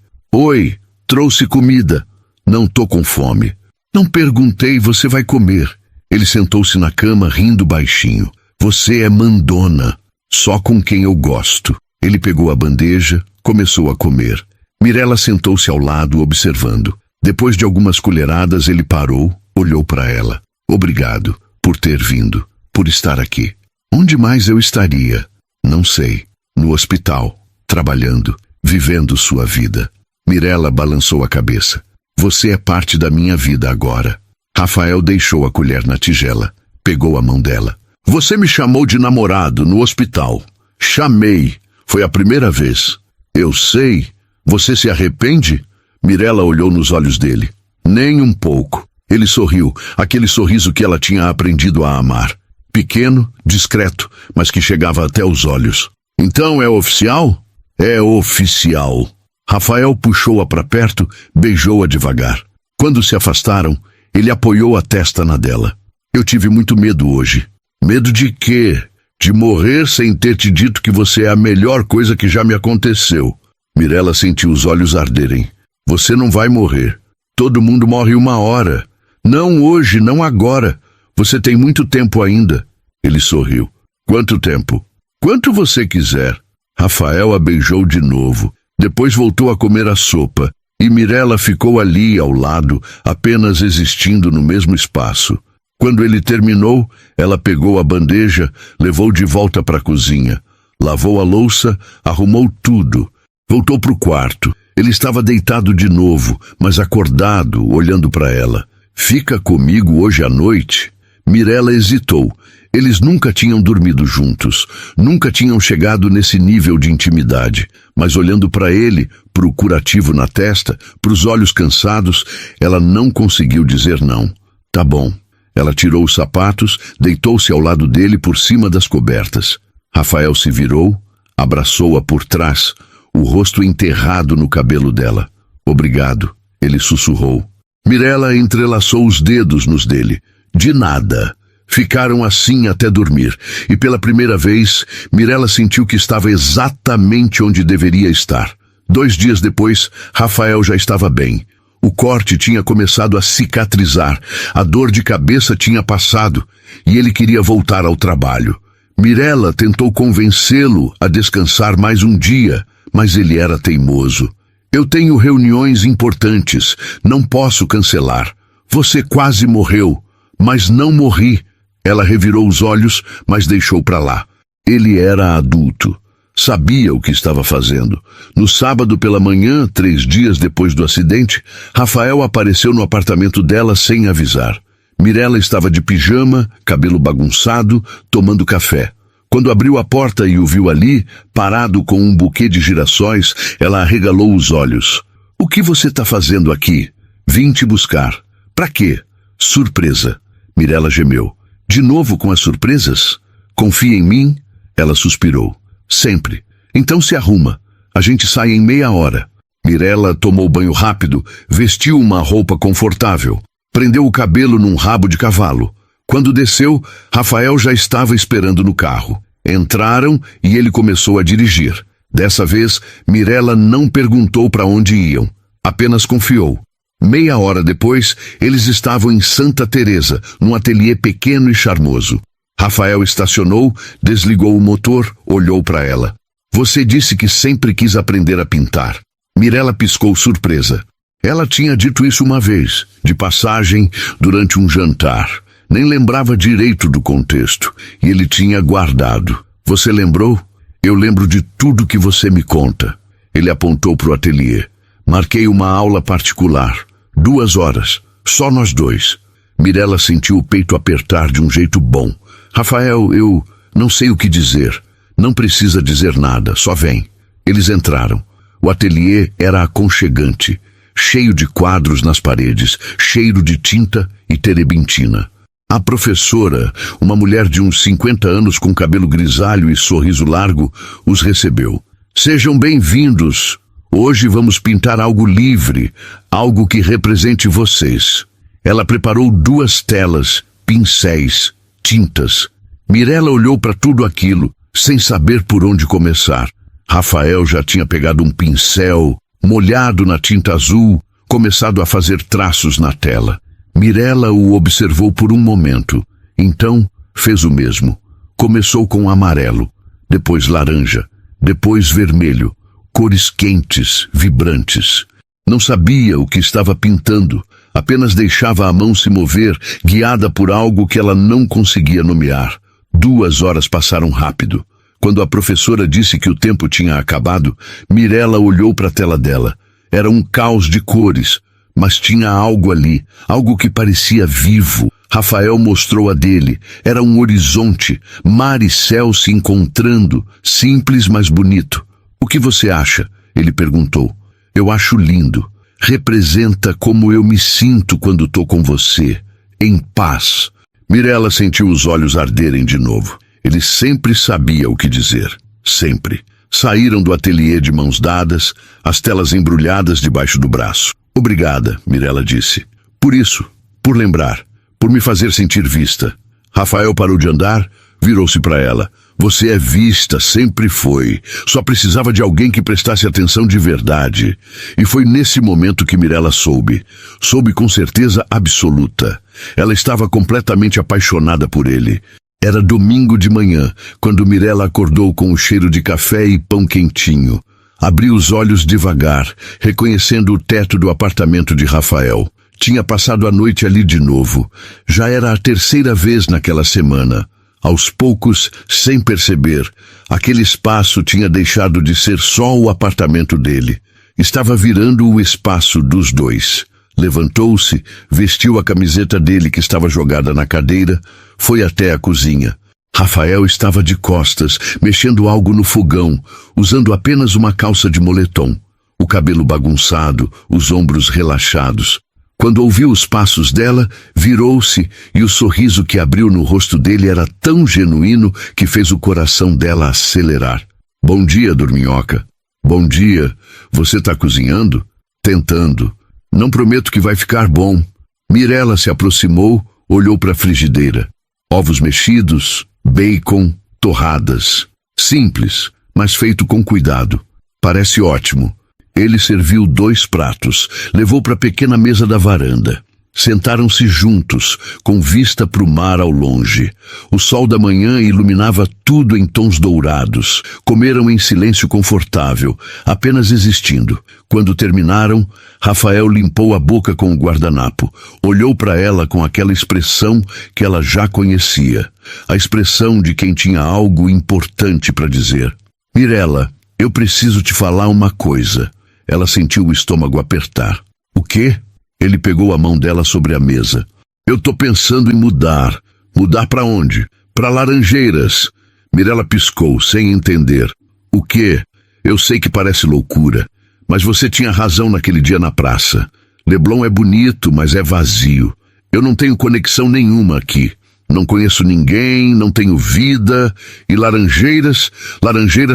trouxe comida. Não tô com fome. Não perguntei, você vai comer. Ele sentou-se na cama, rindo baixinho. Você é mandona. Só com quem eu gosto. Ele pegou a bandeja, começou a comer. Mirela sentou-se ao lado, observando. Depois de algumas colheradas, ele parou, olhou para ela. Obrigado por ter vindo, por estar aqui. Onde mais eu estaria? Não sei. No hospital, trabalhando, vivendo sua vida. Mirela balançou a cabeça. Você é parte da minha vida agora. Rafael deixou a colher na tigela, pegou a mão dela. Você me chamou de namorado no hospital. Chamei. Foi a primeira vez. Eu sei. Você se arrepende? Mirela olhou nos olhos dele. Nem um pouco. Ele sorriu, aquele sorriso que ela tinha aprendido a amar. Pequeno, discreto, mas que chegava até os olhos. Então é oficial? É oficial. Rafael puxou-a para perto, beijou-a devagar. Quando se afastaram, ele apoiou a testa na dela. Eu tive muito medo hoje. Medo de quê? De morrer sem ter te dito que você é a melhor coisa que já me aconteceu. Mirela sentiu os olhos arderem. Você não vai morrer. Todo mundo morre uma hora. Não hoje, não agora. Você tem muito tempo ainda. Ele sorriu. Quanto tempo? Quanto você quiser. Rafael a beijou de novo. Depois voltou a comer a sopa. E Mirela ficou ali ao lado, apenas existindo no mesmo espaço. Quando ele terminou, ela pegou a bandeja, levou de volta para a cozinha. Lavou a louça, arrumou tudo. Voltou para o quarto. Ele estava deitado de novo, mas acordado, olhando para ela. Fica comigo hoje à noite? Mirela hesitou. Eles nunca tinham dormido juntos, nunca tinham chegado nesse nível de intimidade. Mas olhando para ele, para o curativo na testa, para os olhos cansados, ela não conseguiu dizer não. Tá bom. Ela tirou os sapatos, deitou-se ao lado dele por cima das cobertas. Rafael se virou, abraçou-a por trás, o rosto enterrado no cabelo dela. Obrigado, ele sussurrou. Mirela entrelaçou os dedos nos dele. De nada. Ficaram assim até dormir, e pela primeira vez, Mirela sentiu que estava exatamente onde deveria estar. 2 dias depois, Rafael já estava bem. O corte tinha começado a cicatrizar, a dor de cabeça tinha passado, e ele queria voltar ao trabalho. Mirela tentou convencê-lo a descansar mais um dia, mas ele era teimoso. Eu tenho reuniões importantes, não posso cancelar. Você quase morreu, mas não morri. Ela revirou os olhos, mas deixou para lá. Ele era adulto. Sabia o que estava fazendo. No sábado pela manhã, 3 dias depois do acidente, Rafael apareceu no apartamento dela sem avisar. Mirela estava de pijama, cabelo bagunçado, tomando café. Quando abriu a porta e o viu ali, parado com um buquê de girassóis, ela arregalou os olhos. O que você está fazendo aqui? Vim te buscar. Pra quê? Surpresa. Mirela gemeu. De novo com as surpresas? Confia em mim? Ela suspirou. Sempre. Então se arruma. A gente sai em meia hora. Mirela tomou banho rápido, vestiu uma roupa confortável, prendeu o cabelo num rabo de cavalo. Quando desceu, Rafael já estava esperando no carro. Entraram e ele começou a dirigir. Dessa vez, Mirela não perguntou para onde iam, apenas confiou. Meia hora depois, eles estavam em Santa Teresa, num ateliê pequeno e charmoso. Rafael estacionou, desligou o motor, olhou para ela. Você disse que sempre quis aprender a pintar. Mirela piscou surpresa. Ela tinha dito isso uma vez, de passagem, durante um jantar. Nem lembrava direito do contexto, e ele tinha guardado. Você lembrou? Eu lembro de tudo que você me conta. Ele apontou para o ateliê. Marquei uma aula particular. 2 horas. Só nós 2. Mirela sentiu o peito apertar de um jeito bom. Rafael, eu não sei o que dizer. Não precisa dizer nada, só vem. Eles entraram. O ateliê era aconchegante, cheio de quadros nas paredes, cheiro de tinta e terebintina. A professora, uma mulher de uns 50 anos com cabelo grisalho e sorriso largo, os recebeu. Sejam bem-vindos. Hoje vamos pintar algo livre, algo que represente vocês. Ela preparou 2 telas, pincéis, tintas. Mirella olhou para tudo aquilo, sem saber por onde começar. Rafael já tinha pegado um pincel, molhado na tinta azul, começado a fazer traços na tela. Mirella o observou por um momento, então fez o mesmo. Começou com amarelo, depois laranja, depois vermelho, cores quentes, vibrantes. Não sabia o que estava pintando, apenas deixava a mão se mover, guiada por algo que ela não conseguia nomear. 2 horas passaram rápido. Quando a professora disse que o tempo tinha acabado, Mirella olhou para a tela dela. Era um caos de cores, mas tinha algo ali, algo que parecia vivo. Rafael mostrou a dele. Era um horizonte, mar e céu se encontrando, simples, mas bonito. O que você acha? Ele perguntou. Eu acho lindo. Representa como eu me sinto quando estou com você, em paz. Mirella sentiu os olhos arderem de novo. Ele sempre sabia o que dizer. Sempre. Saíram do ateliê de mãos dadas, as telas embrulhadas debaixo do braço. Obrigada, Mirella disse. Por isso, por lembrar, por me fazer sentir vista. Rafael parou de andar, virou-se para ela. Você é vista, sempre foi. Só precisava de alguém que prestasse atenção de verdade. E foi nesse momento que Mirella soube. Soube com certeza absoluta. Ela estava completamente apaixonada por ele. Era domingo de manhã, quando Mirella acordou com o cheiro de café e pão quentinho. Abriu os olhos devagar, reconhecendo o teto do apartamento de Rafael. Tinha passado a noite ali de novo. Já era a 3ª vez naquela semana. Aos poucos, sem perceber, aquele espaço tinha deixado de ser só o apartamento dele. Estava virando o espaço dos dois. Levantou-se, vestiu a camiseta dele que estava jogada na cadeira, foi até a cozinha. Rafael estava de costas, mexendo algo no fogão, usando apenas uma calça de moletom. O cabelo bagunçado, os ombros relaxados. Quando ouviu os passos dela, virou-se e o sorriso que abriu no rosto dele era tão genuíno que fez o coração dela acelerar. Bom dia, dorminhoca. Bom dia. Você está cozinhando? Tentando. Não prometo que vai ficar bom. Mirella se aproximou, olhou para a frigideira. Ovos mexidos, bacon, torradas. Simples, mas feito com cuidado. Parece ótimo. Ele serviu 2 pratos, levou para a pequena mesa da varanda. Sentaram-se juntos, com vista para o mar ao longe. O sol da manhã iluminava tudo em tons dourados. Comeram em silêncio confortável, apenas existindo. Quando terminaram, Rafael limpou a boca com o guardanapo. Olhou para ela com aquela expressão que ela já conhecia. A expressão de quem tinha algo importante para dizer. Mirella, eu preciso te falar uma coisa. Ela sentiu o estômago apertar. O quê? Ele pegou a mão dela sobre a mesa. Eu tô pensando em mudar. Mudar para onde? Para Laranjeiras. Mirella piscou, sem entender. O quê? Eu sei que parece loucura, mas você tinha razão naquele dia na praça. Leblon é bonito, mas é vazio. Eu não tenho conexão nenhuma aqui. Não conheço ninguém, não tenho vida. E Laranjeiras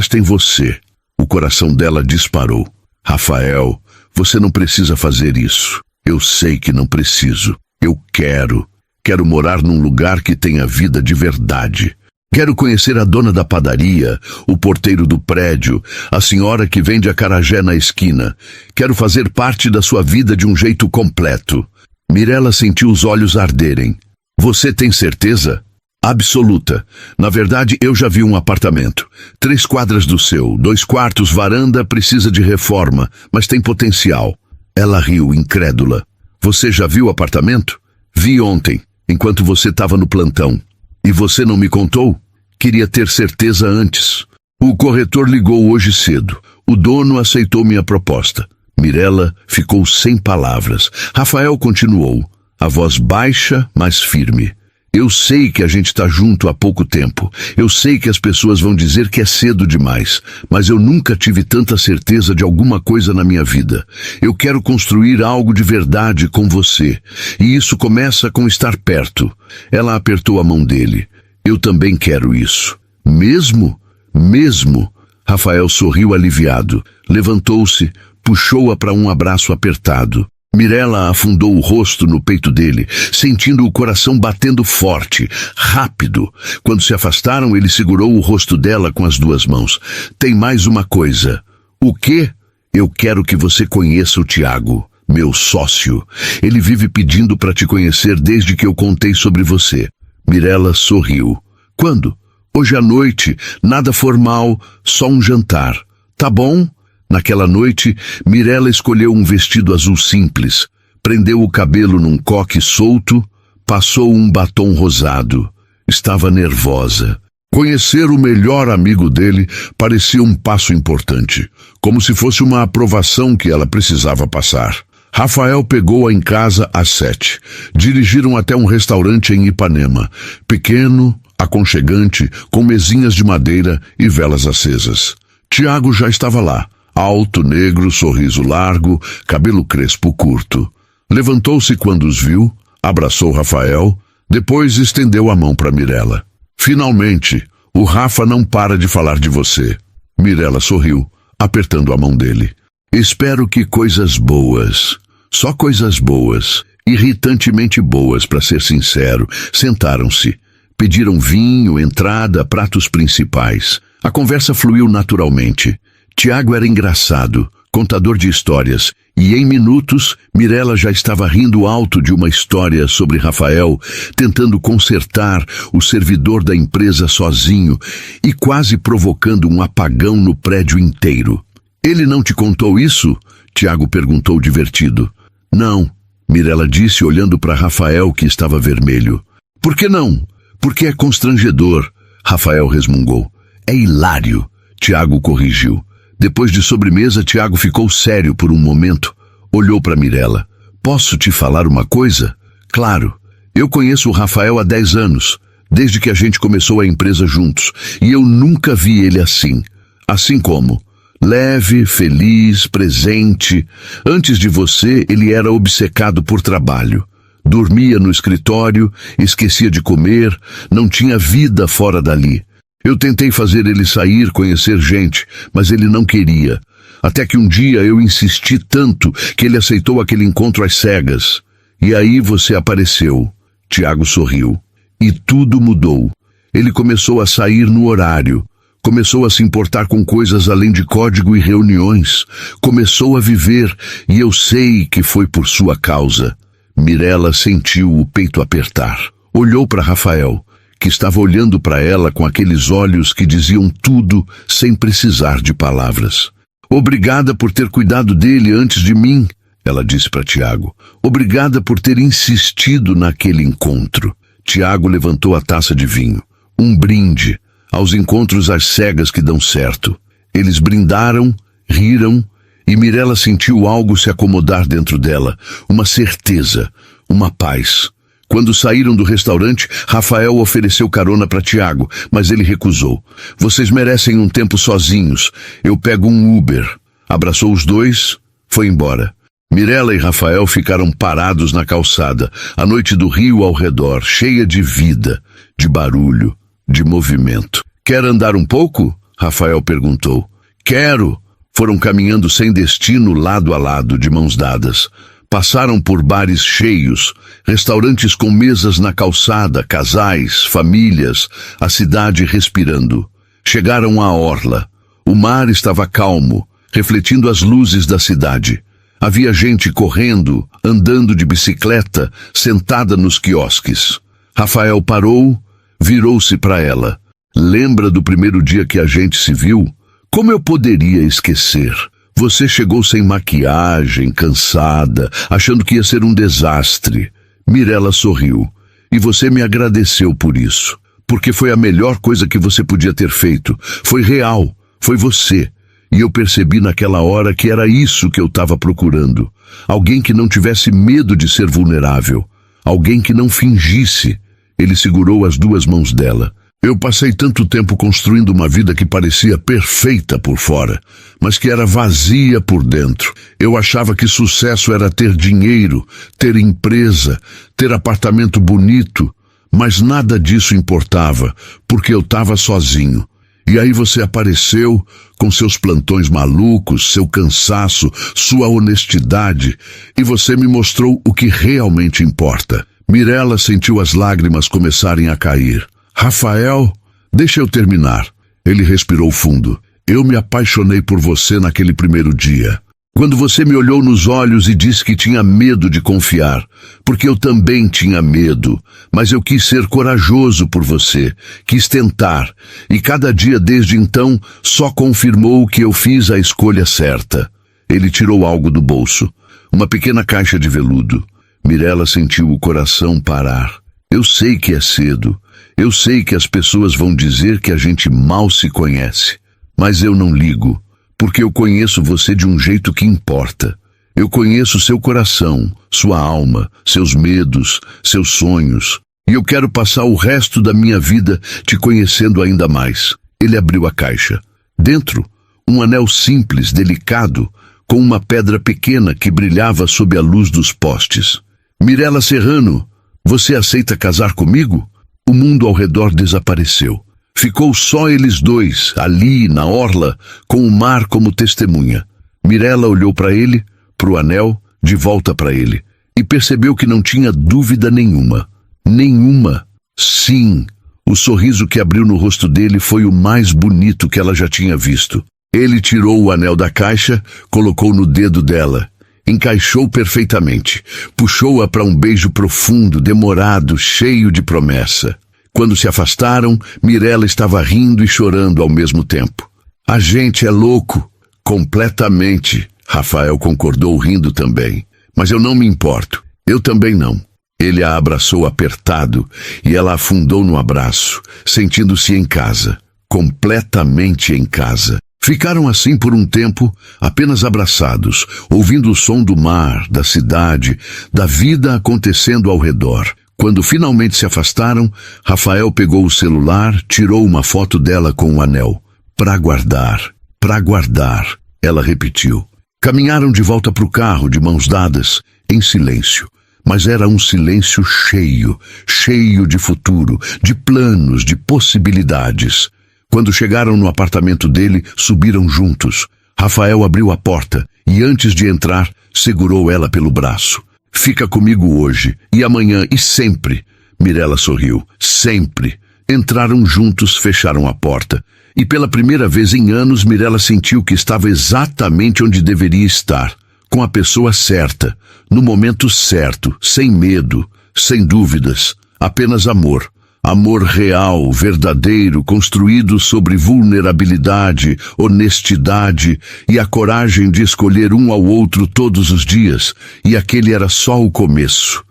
tem você. O coração dela disparou. Rafael, você não precisa fazer isso. Eu sei que não preciso. Eu quero. Quero morar num lugar que tenha vida de verdade. Quero conhecer a dona da padaria, o porteiro do prédio, a senhora que vende acarajé na esquina. Quero fazer parte da sua vida de um jeito completo. Mirella sentiu os olhos arderem. Você tem certeza? Absoluta. Na verdade, eu já vi um apartamento. 3 quadras do seu, 2 quartos, varanda, precisa de reforma, mas tem potencial. Ela riu, incrédula. Você já viu o apartamento? Vi ontem, enquanto você estava no plantão. E você não me contou? Queria ter certeza antes. O corretor ligou hoje cedo. O dono aceitou minha proposta. Mirella ficou sem palavras. Rafael continuou, a voz baixa, mas firme. Eu sei que a gente está junto há pouco tempo. Eu sei que as pessoas vão dizer que é cedo demais, mas eu nunca tive tanta certeza de alguma coisa na minha vida. Eu quero construir algo de verdade com você, e isso começa com estar perto. Ela apertou a mão dele. Eu também quero isso. Mesmo? Mesmo? Rafael sorriu aliviado. Levantou-se, puxou-a para um abraço apertado. Mirella afundou o rosto no peito dele, sentindo o coração batendo forte, rápido. Quando se afastaram, ele segurou o rosto dela com as duas mãos. Tem mais uma coisa. O quê? Eu quero que você conheça o Tiago, meu sócio. Ele vive pedindo para te conhecer desde que eu contei sobre você. Mirella sorriu. Quando? Hoje à noite, nada formal, só um jantar. Tá bom? Naquela noite, Mirella escolheu um vestido azul simples, prendeu o cabelo num coque solto, passou um batom rosado. Estava nervosa. Conhecer o melhor amigo dele parecia um passo importante, como se fosse uma aprovação que ela precisava passar. Rafael pegou-a em casa às 7. Dirigiram até um restaurante em Ipanema, pequeno, aconchegante, com mesinhas de madeira e velas acesas. Tiago já estava lá. Alto, negro, sorriso largo, cabelo crespo curto. Levantou-se quando os viu, abraçou Rafael, depois estendeu a mão para Mirella. Finalmente, o Rafa não para de falar de você. Mirella sorriu, apertando a mão dele. Espero que coisas boas, só coisas boas, irritantemente boas, para ser sincero. Sentaram-se, pediram vinho, entrada, pratos principais. A conversa fluiu naturalmente. Tiago era engraçado, contador de histórias, e em minutos Mirella já estava rindo alto de uma história sobre Rafael, tentando consertar o servidor da empresa sozinho e quase provocando um apagão no prédio inteiro. Ele não te contou isso? Tiago perguntou divertido. Não, Mirella disse olhando para Rafael, que estava vermelho. Por que não? Porque é constrangedor, Rafael resmungou. É hilário, Tiago corrigiu. Depois de sobremesa, Tiago ficou sério por um momento. Olhou para Mirella. Posso te falar uma coisa? Claro. Eu conheço o Rafael há 10 anos, desde que a gente começou a empresa juntos, e eu nunca vi ele assim. Assim como? Leve, feliz, presente. Antes de você, ele era obcecado por trabalho. Dormia no escritório, esquecia de comer, não tinha vida fora dali. Eu tentei fazer ele sair, conhecer gente, mas ele não queria. Até que um dia eu insisti tanto que ele aceitou aquele encontro às cegas. E aí você apareceu. Tiago sorriu. E tudo mudou. Ele começou a sair no horário. Começou a se importar com coisas além de código e reuniões. Começou a viver, e eu sei que foi por sua causa. Mirella sentiu o peito apertar. Olhou para Rafael, que estava olhando para ela com aqueles olhos que diziam tudo sem precisar de palavras. Obrigada por ter cuidado dele antes de mim, ela disse para Tiago. Obrigada por ter insistido naquele encontro. Tiago levantou a taça de vinho. Um brinde aos encontros às cegas que dão certo. Eles brindaram, riram, e Mirella sentiu algo se acomodar dentro dela. Uma certeza, uma paz. Quando saíram do restaurante, Rafael ofereceu carona para Tiago, mas ele recusou. Vocês merecem um tempo sozinhos. Eu pego um Uber. Abraçou os dois, foi embora. Mirella e Rafael ficaram parados na calçada, a noite do rio ao redor, cheia de vida, de barulho, de movimento. Quer andar um pouco? Rafael perguntou. Quero. Foram caminhando sem destino, lado a lado, de mãos dadas. Passaram por bares cheios, restaurantes com mesas na calçada, casais, famílias, a cidade respirando. Chegaram à orla. O mar estava calmo, refletindo as luzes da cidade. Havia gente correndo, andando de bicicleta, sentada nos quiosques. Rafael parou, virou-se para ela. Lembra do primeiro dia que a gente se viu? Como eu poderia esquecer? Você chegou sem maquiagem, cansada, achando que ia ser um desastre. Mirella sorriu. E você me agradeceu por isso. Porque foi a melhor coisa que você podia ter feito. Foi real. Foi você. E eu percebi naquela hora que era isso que eu estava procurando. Alguém que não tivesse medo de ser vulnerável. Alguém que não fingisse. Ele segurou as duas mãos dela. Eu passei tanto tempo construindo uma vida que parecia perfeita por fora, mas que era vazia por dentro. Eu achava que sucesso era ter dinheiro, ter empresa, ter apartamento bonito, mas nada disso importava, porque eu estava sozinho. E aí você apareceu com seus plantões malucos, seu cansaço, sua honestidade, e você me mostrou o que realmente importa. Mirella sentiu as lágrimas começarem a cair. Rafael, deixa eu terminar. Ele respirou fundo. Eu me apaixonei por você naquele primeiro dia. Quando você me olhou nos olhos e disse que tinha medo de confiar, porque eu também tinha medo, mas eu quis ser corajoso por você, quis tentar, e cada dia desde então só confirmou que eu fiz a escolha certa. Ele tirou algo do bolso, uma pequena caixa de veludo. Mirella sentiu o coração parar. Eu sei que é cedo. Eu sei que as pessoas vão dizer que a gente mal se conhece, mas eu não ligo, porque eu conheço você de um jeito que importa. Eu conheço seu coração, sua alma, seus medos, seus sonhos, e eu quero passar o resto da minha vida te conhecendo ainda mais. Ele abriu a caixa. Dentro, um anel simples, delicado, com uma pedra pequena que brilhava sob a luz dos postes. Mirella Serrano, você aceita casar comigo? O mundo ao redor desapareceu. Ficou só eles dois, ali, na orla, com o mar como testemunha. Mirella olhou para ele, para o anel, de volta para ele, e percebeu que não tinha dúvida nenhuma. Nenhuma. Sim, o sorriso que abriu no rosto dele foi o mais bonito que ela já tinha visto. Ele tirou o anel da caixa, colocou no dedo dela. Encaixou perfeitamente. Puxou-a para um beijo profundo, demorado, cheio de promessa. Quando se afastaram, Mirella estava rindo e chorando ao mesmo tempo. A gente é louco. Completamente. Rafael concordou rindo também. Mas eu não me importo. Eu também não. Ele a abraçou apertado e ela afundou no abraço, sentindo-se em casa. Completamente em casa. Ficaram assim por um tempo, apenas abraçados, ouvindo o som do mar, da cidade, da vida acontecendo ao redor. Quando finalmente se afastaram, Rafael pegou o celular, tirou uma foto dela com o anel. Pra guardar, ela repetiu. Caminharam de volta para o carro, de mãos dadas, em silêncio. Mas era um silêncio cheio de futuro, de planos, de possibilidades. Quando chegaram no apartamento dele, subiram juntos. Rafael abriu a porta e, antes de entrar, segurou ela pelo braço. Fica comigo hoje, e amanhã, e sempre. Mirella sorriu. Sempre. Entraram juntos, fecharam a porta. E pela primeira vez em anos, Mirella sentiu que estava exatamente onde deveria estar. Com a pessoa certa, no momento certo, sem medo, sem dúvidas. Apenas amor. Amor real, verdadeiro, construído sobre vulnerabilidade, honestidade e a coragem de escolher um ao outro todos os dias. E aquele era só o começo.